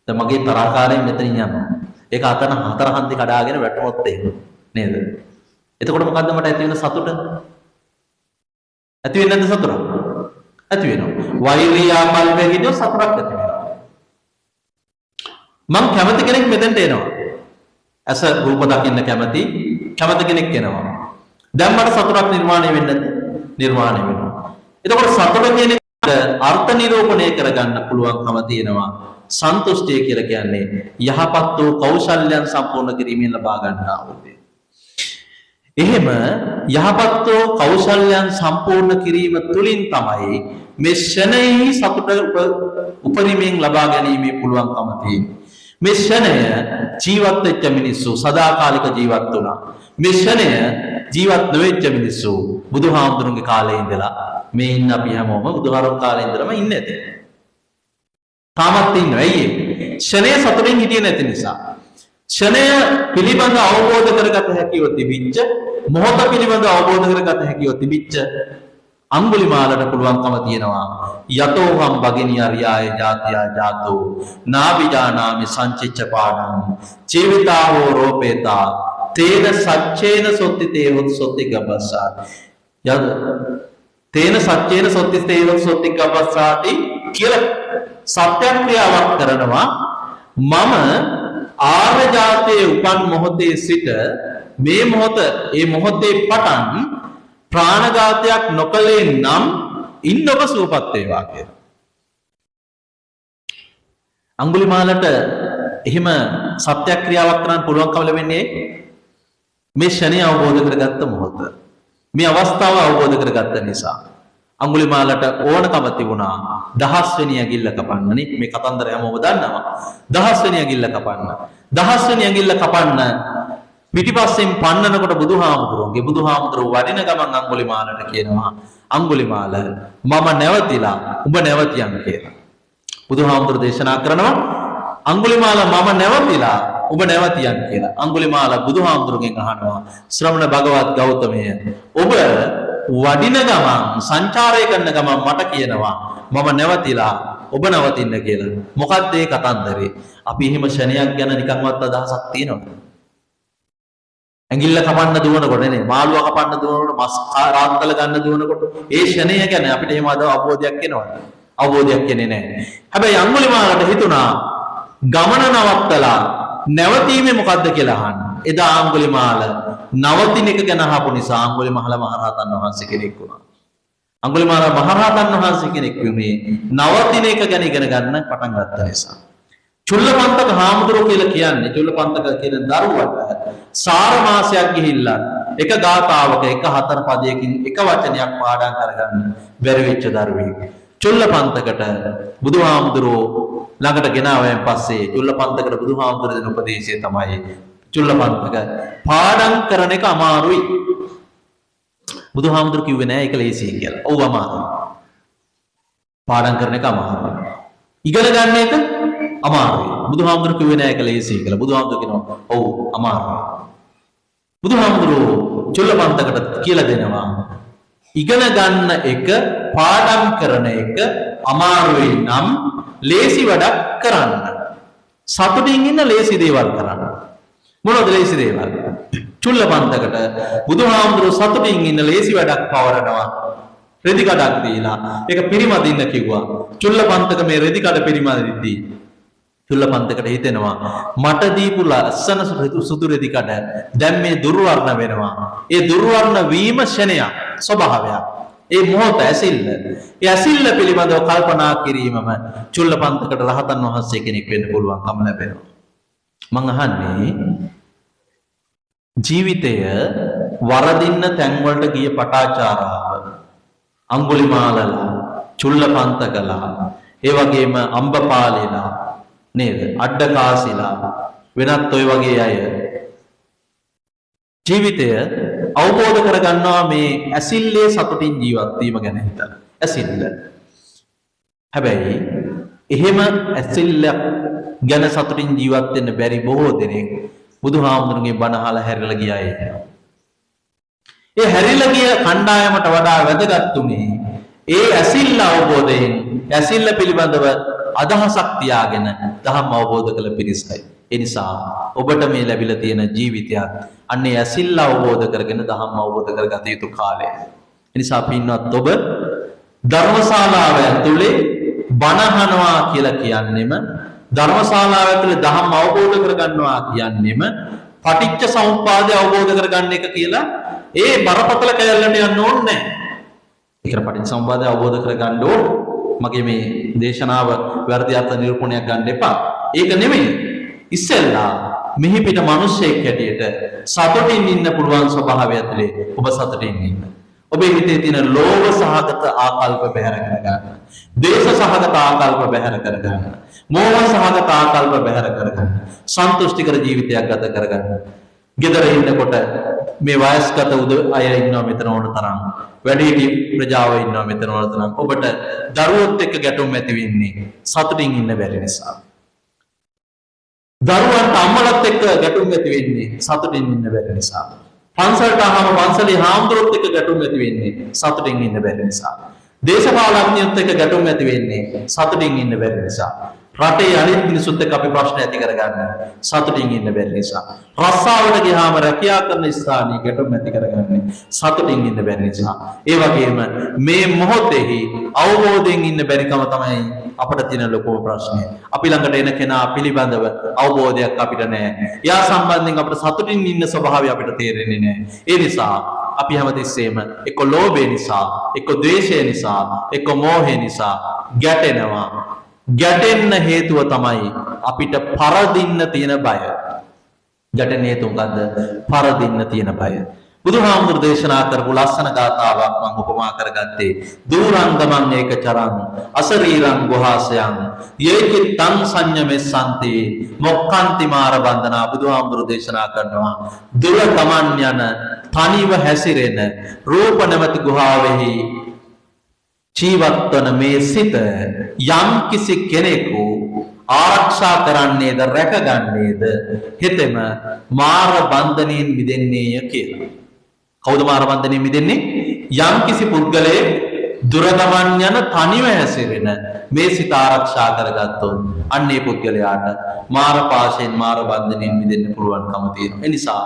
දැන් මගේ තරහකාරයෙන් මෙතනින් යනවා. ඒක අතන හතර හන්දි කඩාගෙන වැටුනොත් එහෙම නේද? එතකොට මොකද්ද මට ඇති වෙන සතුට? ඇති වෙන්නේ නැද්ද සතුට? ඇති වෙනවා. වෛරී ආකල්පයෙන් හිටියොත් සතුටක් ඇති වෙනවා. මං කැමති කෙනෙක් මෙතෙන්ට එනවා. ඇස රූප දකින්න කැමති කෙනෙක් එනවා. දැන් මට සතුටක් නිර්මාණය වෙන්නේ නිර්මාණය වෙනවා. එතකොට සතුට කියන අර්ථ නිරූපණය කරගන්න පුළුවන්කම තියෙනවා. සන්තුෂ්ටිය කියලා කියන්නේ යහපත් වූ කෞශල්‍යයන් සම්පූර්ණ කිරීමෙන් ලබා ගන්නා වූ දේ. එහෙම යහපත් වූ කෞශල්‍යයන් සම්පූර්ණ කිරීම තුළින් තමයි මේ ෂණයෙහි සතුට උපරිමයෙන් ලබා ගැනීමේ පුළුවන්කම තියෙන්නේ. මේ ෂණය ජීවත් වෙච්ච මිනිස්සු සදාකාලික ජීවත් වුණා. මේ ෂණය ජීවත් නොවෙච්ච මිනිස්සු බුදුහාමුදුරන්ගේ කාලේ ඉඳලා මේ ඉන්න අපි හැමෝම බුදුහාමුදුරන් කාලේ ඉඳලම ඉන්නේ නැති. තාමත් ඉන්නවා. ඇයි ඒ? ෂණය සතුටින් හිටියේ නැති නිසා. ෂණය පිළිබඳ අවබෝධ කරගත හැකිව තිබිච්ච මොහොත පිළිබඳ අවබෝධ කරගත හැකිව තිබිච්ච අඟුලිමාලට පුළුවන්කම තියෙනවා යතෝහම් භගිනිය අරියාය ජාතියා ජාතෝ නාවිජානාමි සංචිච්ච පාඩං ජීවිතා හෝ රෝපේතා තේන සච්චේන සොත්ති තේවොත් සොත්ති ගබ්බසා යද තේන සච්චේන සොත්ති තේවොත් සොත්ති ගබ්බසාටි කියලා සත්‍යක්‍රියාවක් කරනවා. මම ආර්ය ජාතයේ උපන් මොහොතේ සිට මේ මොහොත ඒ මොහොතේ පටන් ප්‍රාණඝාතයක් නොකලේ නම් ඉන්න ඔබ සුවපත් වේවා කියලා. අඟුලිමාලට එහෙම සත්‍යක්‍රියාවක් කරන්න පුළුවන්කම ලැබෙන්නේ මේ ෂණය අවබෝධ කරගත්ත මොහොත. මේ අවස්ථාව අවබෝධ කරගත්ත නිසා. අඟුලිමාලට ඕනකම තිබුණා 10 වෙනි ඇඟිල්ල කපන්නනේ. මේ කතන්දර හැමෝම දන්නවා. 10 වෙනි ඇඟිල්ල කපන්න. 10 වෙනි ඇඟිල්ල කපන්න පිටිපස්සෙන් පන්නනකොට බුදුහාමුදුරුවෝ වඩින ගමන් අඟුලිමාලට කියනවා අඟුලිමාල මම නැවතිලා උඹ නැවතියන් කියලා. බුදුහාමුදුරුවෝ දේශනා කරනවා අඟුලිමාල මම නැවතිලා උඹ නැවතියන් කියලා. අඟුලිමාල බුදුහාමුදුරුවෝගෙන් අහනවා ශ්‍රමණ භගවත් ගෞතමය ඔබ වඩින ගමන් සංචාරය කරන ගමන් මට කියනවා මම නැවතිලා ඔබ නවතින්න කියලා. මොකක්ද ඒ කතන්දරේ? අපි එහෙම ෂණයක් ගැන නිකන්වත් අදහසක් තියෙනවද? ඇඟිල්ල කපන්න දුවනකොට නේ මාළුව කපන්න දුවනකොට මස් රාත්තල ගන්න දුවනකොට ඒ ෂණය ගැන අපිට එහෙම අවබෝධයක් එනවද? අවබෝධයක් එන්නේ නැහැ. හැබැයි අඟුලිමාලට හිතුණා ගමන නවත්තලා නැවතීමේ මොකද්ද කියලා අහන්න. එදා අඟුලිමාල නවතින එක ගැන අහපු නිසා අඟුලිමාල මහරහතන් වහන්සේ කෙනෙක් වුණා. අඟුලිමාල මහරහතන් වහන්සේ කෙනෙක් වුණේ නවතින එක ගැන ඉගෙන ගන්න පටන් ගත්ත නිසා. චුල්ලපන්තක හාමුදුරුවෝ කියලා කියන්නේ චුල්ලපන්තක කියන දරුවට සාර මාසයක් ගිහිල්ලා එක ගාථාවක එක 4 පදයකින් එක වචනයක් පාඩම් කරගන්න බැරි වෙච්ච දරුවෙක්. චුල්ලපන්තකට බුදුහාමුදුරුවෝ ළඟට ගෙනාවයන් පස්සේ චුල්ලපන්තකට බුදුහාමුදුරුවෝ දෙන උපදේශය තමයි චුල්ලපන්තක පාඩම් කරන එක අමාරුයි. බුදුහාමුදුරුවෝ කිව්වේ නෑ ඒක ලේසියි කියලා. ඔව් අමාරුයි. පාඩම් කරන එක අමාරුයි. ඉගෙන ගන්න එක අමාරුයි. බුදුහාමුදුරුවෝ කිව්වේ නෑ ඒක ලේසියි කියලා. බුදුහාමුදුරුවෝ කියනවා ඔව් අමාරුයි. බුදුහාමුදුරුවෝ චුල්ලපන්තකට කියලා දෙනවා ඉගෙන ගන්න එක පාඩම් කරන එක අමාරුයි නම් ලේසි වැඩක් කරන්න. සතුටින් ඉන්න ලේසි දේවල් කරන්න. මොනවද ලේසි දේවල්? චුල්ලපන්තකට බුදුහාමුදුරුවෝ සතුටින් ඉන්න ලේසි වැඩක් පවරනවා. රෙදි කඩක් දීලා ඒක පිරිමදින්න කිව්වා. චුල්ලපන්තක මේ රෙදි කඩ පිරිමදිද්දී චුල්ලපන්තකට හිතෙනවා මට දීපු ලස්සන සුදු රෙදි කඩ දැන් මේ දුර්වර්ණ වෙනවා. ඒ දුර්වර්ණ වීම ෂණයක් ස්වභාවයක්. ඒ මොහොත ඇසිල්ල. ඒ ඇසිල්ල පිළිබඳව කල්පනා කිරීමම චුල්ලපන්තකට රහතන් වහන්සේ කෙනෙක් වෙන්න පුළුවන්කම ලැබෙනවා. මං අහන්නේ ජීවිතය වරදින්න තැන් වලට ගිය පටාචාරාව අඟුලිමාලලා චුල්ලපන්තකලා ඒ වගේම අම්බපාලේලා නේද අඩ්ඩකාසිලා වෙනත් ඔය වගේ අය ජීවිතය අවබෝධ කරගන්නවා මේ ඇසිල්ලේ සතුටින් ජීවත් වීම ගැන හිතලා. ඇසිල්ල. හැබැයි එහෙම ඇසිල්ල ගැන සතුටින් ජීවත් වෙන්න බැරි බොහෝ දෙනෙක් බුදුහාමුදුරන්ගේ බණ අහලා හැරිලා ගියා අය. ඒ හැරිලා ගිය කණ්ඩායමට වඩා වැදගත් උනේ ඒ ඇසිල්ල අවබෝධයෙන් ඇසිල්ල පිළිබඳව අදහසක් තියාගෙන ධර්ම අවබෝධ කළ පිරිසයි. ඒ නිසා ඔබට මේ ලැබිලා තියෙන ජීවිතයත් අන්නේ ඇසිල්ල අවබෝධ කරගෙන ධර්ම අවබෝධ කරගත යුතු කාලය. ඒ නිසා පින්වත් ඔබ ධර්මශාලාව ඇතුලේ බණ අහනවා කියලා කියන්නෙම ධර්මශාලාව ඇතුලේ ධම්ම අවබෝධ කරගන්නවා කියන්නේම පටිච්ච සමුප්පාදය අවබෝධ කරගන්න එක කියලා ඒ බරපතල කැලලට යන්න ඕනේ නැහැ. ඒකට පටිච්ච සමුප්පාදය අවබෝධ කරගන්න ඕන. මගේ මේ දේශනාව වැරදි අර්ථ නිරූපණයක් ගන්න එපා. ඒක නෙමෙයි. ඉස්සෙල්ලා මෙහි පිට මිනිස්සෙක් හැටියට සතුටින් ඉන්න පුළුවන් ස්වභාවය ඇතුලේ ඔබ සතුටින් ඉන්න. ඔබේ හිතේ තියෙන ලෝභ සහගත ආකල්ප බැහැර කරගන්න. ද්වේෂ සහගත ආකල්ප බැහැර කරගන්න. මෝහ සහගත ආකල්ප බැහැර කරගන්න. සන්තුෂ්ටිකර ජීවිතයක් ගත කරගන්න. ගෙදර ඉන්නකොට මේ වයස්ගත අය ඉන්නවා මෙතන ඕන තරම්. වැඩිහිටි ප්‍රජාව ඉන්නවා මෙතන ඕන තරම්. ඔබට දරුවොත් එක්ක ගැටුම් ඇති වෙන්නේ සතුටින් ඉන්න බැරි නිසා. දරුවන්ට අම්මලත් එක්ක ගැටුම් ඇති වෙන්නේ සතුටින් ඉන්න බැරි නිසා. පන්සලට ආවම පන්සලේ හාමුදුරුවොත් එක්ක ගැටුම් ඇති වෙන්නේ සතුටින් ඉන්න බැරි නිසා. දේශපාලඥයොත් එක්ක ගැටුම් ඇති වෙන්නේ සතුටින් ඉන්න බැරි නිසා. රටේ අනිත් මිනිසුත් එක්ක අපි ප්‍රශ්න ඇති කරගන්න සතුටින් ඉන්න බැරි නිසා. රස්සාවට ගියාම රැකියා කරන ස්ථානයේ ගැටුම් ඇති කරගන්නේ සතුටින් ඉන්න බැරි නිසා. ඒ වගේම මේ මොහොතේහි අවබෝධයෙන් ඉන්න බැරිකම තමයි අපිට තියෙන ලොකුම ප්‍රශ්නය. අපි ළඟට එන කෙනා පිළිබඳව අවබෝධයක් අපිට නැහැ. එයා සම්බන්ධයෙන් අපිට සතුටින් ඉන්න ස්වභාවය අපිට තේරෙන්නේ නැහැ. ඒ නිසා අපි හැමතිස්සෙම එක්ක ලෝභය නිසා, එක්ක ද්වේෂය නිසා, එක්ක මෝහය නිසා ගැටෙනවා. ගැටෙන්න හේතුව තමයි අපිට පරදින්න තියෙන බය. ගැටෙන්න හේතුව මොකද්ද? පරදින්න තියෙන බය. බුදුහාමුදුරු දේශනා කරපු ලස්සන ගාථාවක් මම උපමා කරගත්තේ දූරංගමං ඒකචරං අසරීරං ගුහාසයන් යේචිත්තං සංයමෙස්සන්ති මොක්ඛන්ති මාර බන්ධනා. බුදුහාමුදුරු දේශනා කරනවා දුර ගමන් යන තනිව හැසිරෙන රූප නැමැති ගුහාවෙහි ජීවත් වන මේ සිත යම් කිසි කෙනෙකු ආරක්ෂා කරන්නේද රැකගන්නේද හෙතෙම මාර බන්ධනයෙන් මිදෙන්නේය කියලා. කවුද මාර බන්ධනයෙන් මිදෙන්නේ? යම් කිසි පුද්ගලයෙක් දුර ගමන් යන තනිව හැසිරෙන මේ සිත ආරක්ෂා කරගත්තොත් අන්නේ පුද්ගලයාට මාර පාශයෙන් මාර බන්ධනයෙන් මිදෙන්න පුළුවන්කම තියෙනවා. ඒ නිසා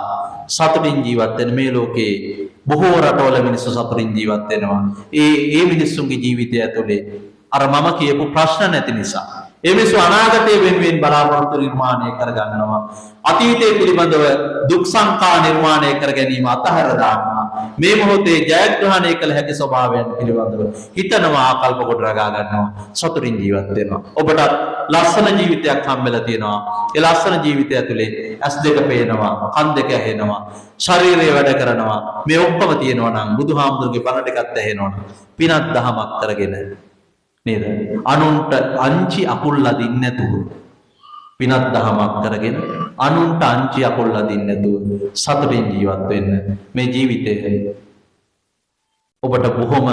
සතුටින් ජීවත් වෙන මේ ලෝකේ බොහෝ රටවල මිනිස්සු සතුටින් ජීවත් වෙනවා. ඒ මිනිස්සුන්ගේ ජීවිතය ඇතුලේ අර මම කියපු ප්‍රශ්න නැති නිසා. ඒ මිනිස්සු අනාගතයේ වෙනුවෙන් බලාපොරොත්තු නිර්මාණය කරගන්නවා. අතීතයේ පිළිබඳව දුක් සංකා නිර්මාණය කර ගැනීම අතහැර දානවා. මේ මොහොතේ ජයග්‍රහණය කළ හැකි ස්වභාවයන් පිළිබඳව හිතනවා, ආකල්ප කොට රගා ගන්නවා, සතුටින් ජීවත් වෙනවා. ඔබට ලස්සන ජීවිතයක් හම්බෙලා තියෙනවා. ඒ ලස්සන ජීවිතය ඇතුලේ ඇස් දෙක පේනවා, කන් දෙක ඇහෙනවා, ශරීරය වැඩ කරනවා. මේ ඔක්කොම තියෙනවා නම් බුදුහාමුදුරගේ බණ ටිකත් ඇහෙනවා නම් පිනක් දහමක් කරගෙන නේද? අනුන්ට අංචි අකුල් ලදින්න නැතුව පිනක් දහමක් කරගෙන අනුන්ට අංචි අකුල් ලදින්න නැතුව සතුටින් ජීවත් වෙන්න මේ ජීවිතේ ඔබට බොහොම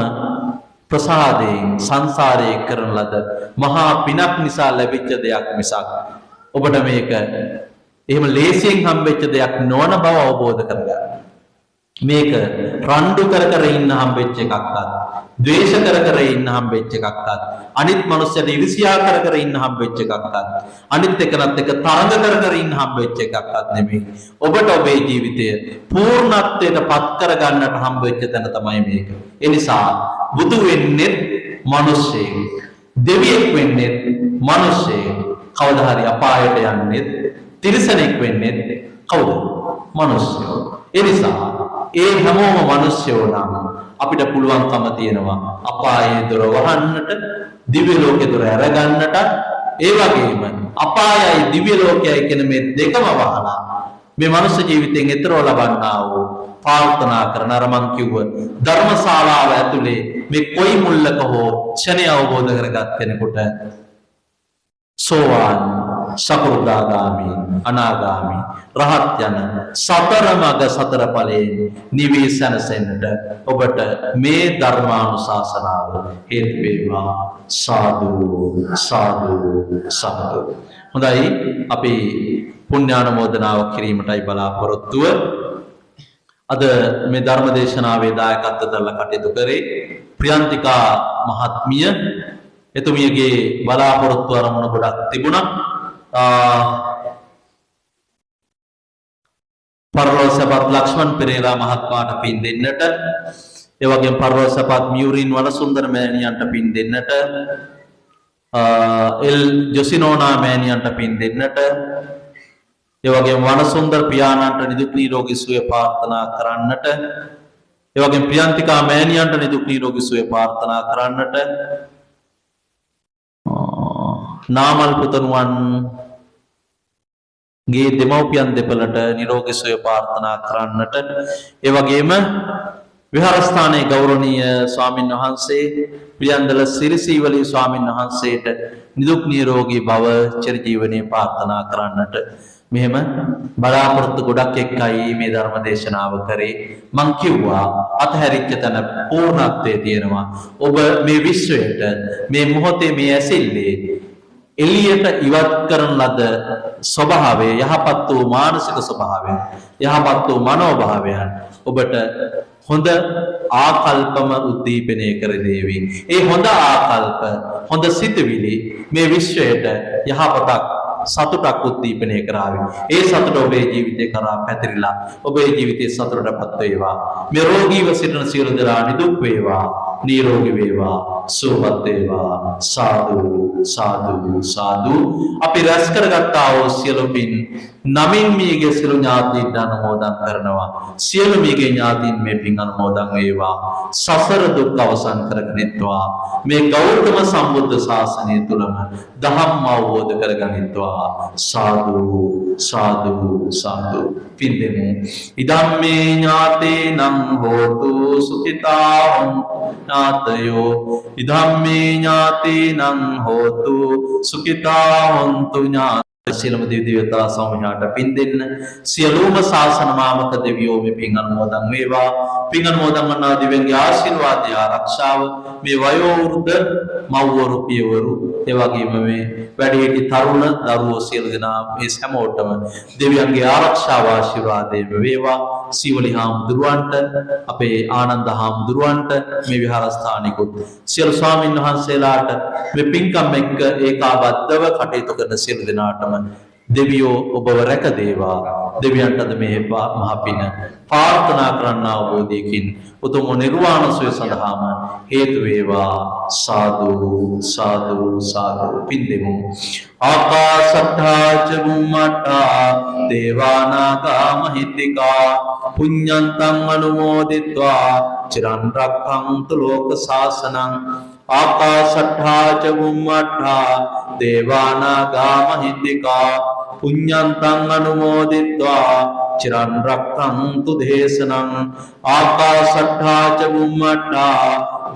ප්‍රසාදයෙන් සංසාරයේ කරන ලද මහා පිනක් නිසා ලැබිච්ච දෙයක් මිසක් ඔබට මේක එහෙම ලේසියෙන් හම්බෙච්ච දෙයක් නොවන බව අවබෝධ කරගන්න. මේක රණ්ඩු කර කර ඉන්න හම්බෙච්ච එකක්වත්, ද්වේෂ කර කර ඉන්න හම්බෙච්ච එකක්වත්, අනිත් මනුස්සයට ඉරිසියා කර කර ඉන්න හම්බෙච්ච එකක්වත්, අනිත් එකනත් එක තරඟ කර කර ඉන්න හම්බෙච්ච එකක්වත් නෙමෙයි. ඔබට ඔබේ ජීවිතය පූර්ණත්වයට පත් කර ගන්නට හම්බෙච්ච තැන තමයි මේක. ඒ නිසා බුදු වෙන්නේ මිනිස්සෙක්, දෙවියෙක් වෙන්නේ මිනිස්සෙක්, කවදා හරි අපායට යන්නේ තිරිසනෙක් වෙන්නේ කවුද? මිනිස්සයෝ. ඒ නිසා ඒ හැමෝම මිනිස්සයෝ නම් අපිට පුළුවන්කම තියෙනවා අපායේ දොර වහන්නට, දිව්‍ය ලෝකේ දොර අරගන්නට. ඒ වගේම අපායයි දිව්‍ය ලෝකයයි කියන මේ දෙකම වහලා මේ මනුස්ස ජීවිතයෙන් එතරව ලබන්නා වූ ප්‍රාර්ථනා කරන අර මං කිව්ව ධර්මශාලාව ඇතුලේ මේ කොයි මුල්ලක හෝ ක්ෂණය අවබෝධ කරගත් කෙනෙකුට සෝවාන්, සකෘදාගාමි, අනාගාමි, රහත් යන සතර මඟ සතර ඵලයෙන් නිවී සැනසෙන්නට ඔබට මේ ධර්මානුශාසනාව හේතු වේවා. සාදු සාදු සාදු. හොඳයි, අපි පුණ්‍යානුමෝදනාව කිරීමටයි බලාපොරොත්තුව. අද මේ ධර්ම දේශනාවේ දායකත්ව දරලා කටයුතු කරේ ප්‍රියන්තිකා මහත්මිය. එතුමියගේ බලාපොරොත්තු අරමුණ ගොඩක් තිබුණා. පරලෝසපත් ලක්ෂ්මන් පෙරේරා මහත්මයාට පින් දෙන්නට, ඒ වගේම පරලෝසපත් මියුරින් වනසුන්දර මෑණියන්ට පින් දෙන්නට, එල් ජොසිනෝනා මෑණියන්ට පින් දෙන්නට, ඒ වගේම වනසුන්දර පියාණන්ට නිදුක් නිරෝගී සුවය ප්‍රාර්ථනා කරන්නට, ඒ වගේම ප්‍රියන්තිකා මෑණියන්ට නිදුක් නිරෝගී සුවය ප්‍රාර්ථනා කරන්නට, නාමල් පුතණුවන් ගේ දෙමව්පියන් දෙපළට නිරෝගී සුවය ප්‍රාර්ථනා කරන්නට, ඒ වගේම විහාරස්ථානයේ ගෞරවනීය ස්වාමින් වහන්සේ ප්‍රියන්දල සිරිසීවලී ස්වාමින් වහන්සේට නිදුක් නිරෝගී භව චිරජීවනයේ ප්‍රාර්ථනා කරන්නට, මෙහෙම බලාපොරොත්තු ගොඩක් එක්කයි මේ ධර්ම දේශනාව කරේ. මං කිව්වා අතහැරිච්ච තැන පූර්ණත්වයේ තියෙනවා. ඔබ මේ විශ්වයට මේ මොහොතේ මේ ඇසිල්ලේ එළියට ඉවත් කරන ලද ස්වභාවය, යහපත් වූ මානසික ස්වභාවය, යහපත් වූ මනෝභාවයන් ඔබට හොඳ ආකල්පම උද්දීපනය කර දේවි. ඒ හොඳ ආකල්ප, හොඳ සිතුවිලි මේ විශ්වයට යහපතක්, සතුටක් උද්දීපනය කරાવી. ඒ සතුට ඔබේ ජීවිතේ කරා පැතිරිලා ඔබේ ජීවිතේ සතුටටපත් වේවා. මේ රෝගීව සිටින සියලු දෙනා නිදුක් වේවා, නිරෝගී වේවා, සුවපත් වේවා. සාදු සාදු සාදු. අපි රැස් කරගත්තා වූ සියලු පින් නමින් මියගේ සියලු ඥාතීන් අනුමෝදන් කරනවා. සියලු මියගේ ඥාතීන් මේ පින් අනුමෝදන් වේවා. සසර දුක් අවසන් කරගනිත්වා. මේ ගෞතම සම්බුද්ධ ශාසනය තුලම ධම්ම අවබෝධ කරගනිත්වා. සාදු සාදු සාදු. පින් දෙමු. ඉදම්මේ ඥාතේනං හෝතු සුඛිතා ඥාතයෝ. ඉදම්මේ ඥාතේනං හෝතු සුඛිතා හොන්තු ඥාතයෝ. සියලුම දෙවි දේවතා සමූහයට පින් දෙන්න. සියලුම ශාසන මාමක දෙවියෝ මේ පින් අනුමෝදන් වේවා. පින් අනුමෝදන් වන්නා දිව්‍යන්ගේ ආශිර්වාදය ආරක්ෂාව මේ වයෝ වෘද්ධ මව්වරු පියවරු, ඒ වගේම මේ වැඩිහිටි තරුණ දරුවෝ සියලු දෙනා මේ හැමෝටම දෙවියන්ගේ ආරක්ෂාව ආශිර්වාදය වේවා. සීවලි හාමුදුරුවන්ට, අපේ ආනන්ද හාමුදුරුවන්ට, මේ විහාරස්ථානිකුත් සියලු ස්වාමීන් වහන්සේලාට මේ පින්කම් එක්ක ඒකාබද්ධව කටයුතු කරන සියලු දෙනාටම දෙවියෝ ඔබව රැක දේවා. දෙවියන්ටද මේ මහ පින ප්‍රාර්ථනා කරන්න අවබෝධයකින් උතුම් නිර්වාණ සුවය සඳහාම හේතු වේවා. සාදු සාදු සාදු. පින් දෙමු. ආකාශට්ඨා ච බුම්මට්ඨා දේවානාගා මහිත්‍තිකා පුඤ්ඤන්තං අනුමෝදිත්වා චිරන් රක්ඛන්තු ලෝක ශාසනං. ආකාශට්ඨා ච බුම්මට්ඨා දේවානාගා මහිත්‍තිකා පුඤ්ඤන්තං අනුමෝදිත්වා චිරන් රක්ඛන්තු දේශනං. ආකාශට්ඨා ච බුම්මට්ඨා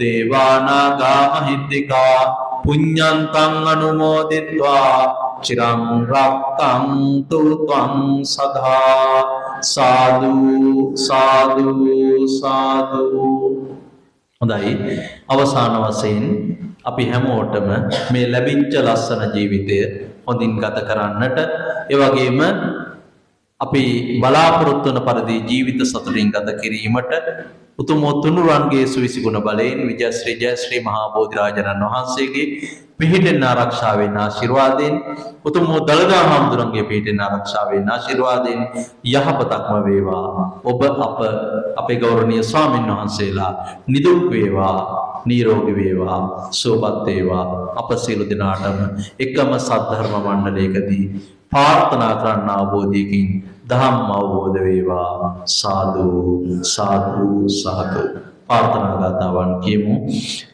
දේවානාගා මහිත්‍තිකා පුඤ්ඤන්තං අනුමෝදිත්වා චිරං රක්ඛන්තු ත්වං සදා. සාදු සාදු සාදු. හොඳයි. අවසාන වශයෙන් අපි හැමෝටම මේ ලැබිච්ච ලස්සන ජීවිතය හොඳින් ගත කරන්නට, ඒ වගේම අපි බලාපොරොත්තු වන පරිදි ජීවිත සතුටින් ගත කිරීමට උතුම් තුනුරුවන්ගේ සුවිසි ගුණ බලයෙන් විජයශ්‍රී ජයශ්‍රී මහා බෝධිරාජනන් වහන්සේගේ පිහිටෙන් ආරක්ෂාවෙන් ආශිර්වාදයෙන්, උතුම් දළදා හාමුදුරන්ගේ පිහිටෙන් ආරක්ෂාවෙන් ආශිර්වාදයෙන් යහපතක්ම වේවා. ඔබ අපේ ගෞරවනීය ස්වාමින් වහන්සේලා නිදුක් වේවා, නිරෝගී වේවා, සුවපත් වේවා. අප සියලු දෙනාටම එකම සද්ධර්ම මණ්ඩලයකදී ප්‍රාර්ථනා කරන්න අවබෝධයකින් ධම්ම අවබෝධ වේවා. සාදු සාදු සාදු. ප්‍රාර්ථනා ගාතාවන් කියමු.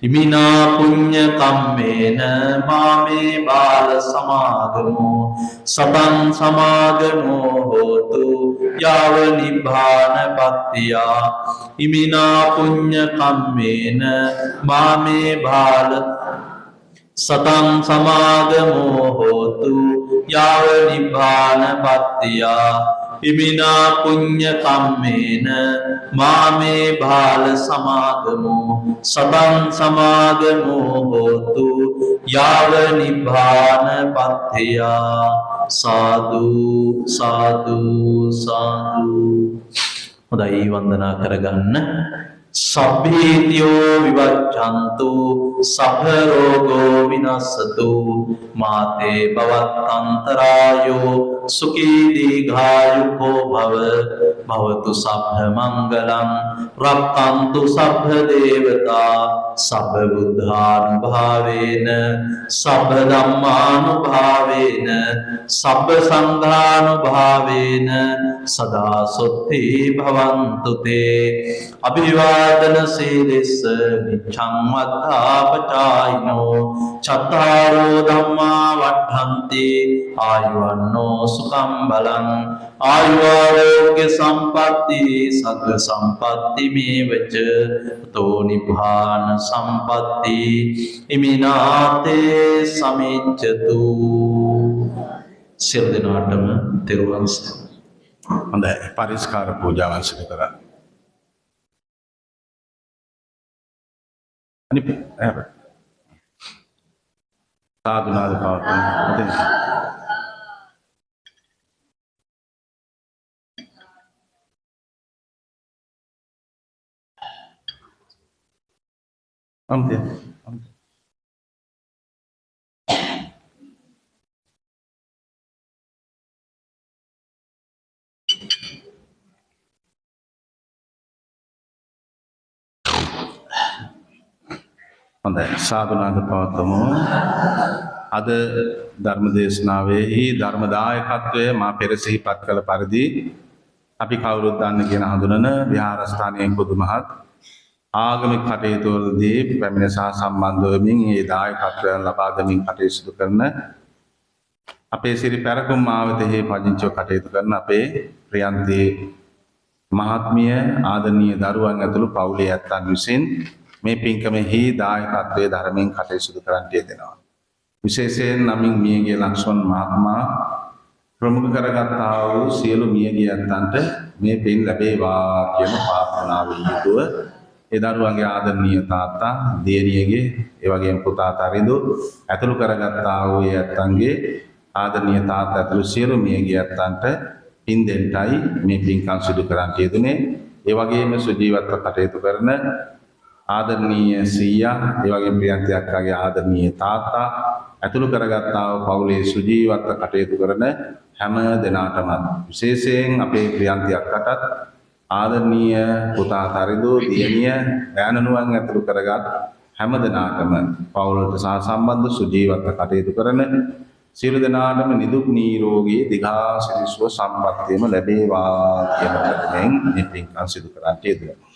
ඉමිනා පුඤ්ඤ කම්මේන මාමේ බාල සමාගමෝ සතං සමාගමෝ හෝතු යාව නිබ්බාන පත්තියා. ඉමිනා පුඤ්ඤ කම්මේන මාමේ බාල සතං සමාගමෝ හෝතු යාව නිබ්බාන පත්තියා. ඉමිනා පුඤ්ඤ කම්මේන මාමේ බාල සමාගමෝ සතං සමාගමෝ හෝතු යාව නිබ්බාන පත්තියා. සාදු සාදු සාදු. හොඳයි, වන්දනා කරගන්න. සබ්බේතියෝ විවච්ඡන්තු සබ්බ රෝගෝ විනස්සතු මාතේ භවත්තන්තරායෝ සුඛී දීඝායුකෝ භව භවතු සබ්බ මංගලං රක්ඛන්තු සබ්බ දේවතා සබ්බ බුද්ධානුභාවේන සබ්බ ධම්මානුභාවේන සබ්බ සංඝානුභාවේන සදා සොත්ති භවන්තු තේ අභිවාදන සීලස්ස නිච්ඡං වද්ධාපචායිනෝ චත්තාරෝ ධම්මා වඩ්ඩන්ති ආයුවන්නෝ සුඛං බලං ආයුරෝග්‍ය සම්පatti සග්ග සම්පatti මේවච තෝ නිභාන සම්පatti ඉමිනාතේ සමිච්ඡතු සියලු දෙනාටම තෙරුවන් සරණයි. හොඳයි පරිස්කාර පූජාවන් සිදු කරා. අනිත් සාදුනාද පවතුන හොඳයි. අම්තේ හොඳයි සාදුනාද පවතුමු. අද ධර්ම දේශනාවෙහි ධර්ම දායකත්වය මා පෙර සිහිපත් කළ පරිදි අපි කවුරුත් දන්න කියන හඳුනන විහාරස්ථානයේ බුදුමහත් ආගමික කටයුතු වලදී පැමිණ සහ සම්බන්ධ වෙමින් මේ දායකත්වයන් ලබා දෙමින් කටයුතු සිදු කරන අපේ සිරි පැරකුම් මාවතෙහි පදිංචිව කටයුතු කරන අපේ ප්‍රියන්ති මහත්මිය ආදරණීය දරුවන් ඇතුළු පවුලේ ඇත්තන් විසින් මේ පින්කමෙහි දායකත්වයේ ධර්මයෙන් කටයුතු සිදු කරන්නට යෙදෙනවා. විශේෂයෙන් නමින් මියගිය ලක්ෂ්මන් මහත්මයා ප්‍රමුඛ කරගත්තා වූ සියලු මියගිය ඇත්තන්ට මේ පින් ලැබේවා කියන ප්‍රාර්ථනාවෙන් යුතුව ඒ දරුවන්ගේ ආදරණීය තාත්තා දියණියගේ ඒ වගේම පුතා තරිඳු ඇතුළු කරගත්තා වූ ඒ ඇත්තන්ගේ ආදරණීය තාත්තා ඇතුළු සියලු මියගිය ඇත්තන්ට පින් දෙන්නයි මේ පින්කම් සිදු කරන්නට යෙදුනේ. ඒ වගේම සුජීවත්ව කටයුතු කරන ආදරණීය සීයා ඒ වගේම ප්‍රියන්ති අක්කාගේ ආදරණීය තාත්තා ඇතුළු කරගත්තා වූ පවුලේ සුජීවත්ව කටයුතු කරන හැම දෙනාටම විශේෂයෙන් අපේ ප්‍රියන්ති අක්කටත් ආදරණීය පුතා තරිඳු දියණිය ඈනනුවන් ඇතුළු කරගත් හැම දෙනාටම පවුලට සහ සම්බන්ධ සුජීවත්ව කටයුතු කරන සියලු දෙනාටම නිදුක් නිරෝගී දීර්ඝායුෂ සම්පන්නියම ලැබේවා කියන ප්‍රාර්ථනාවෙන් මේ පින්කම් සිදු කරන්නට යෙදුණා.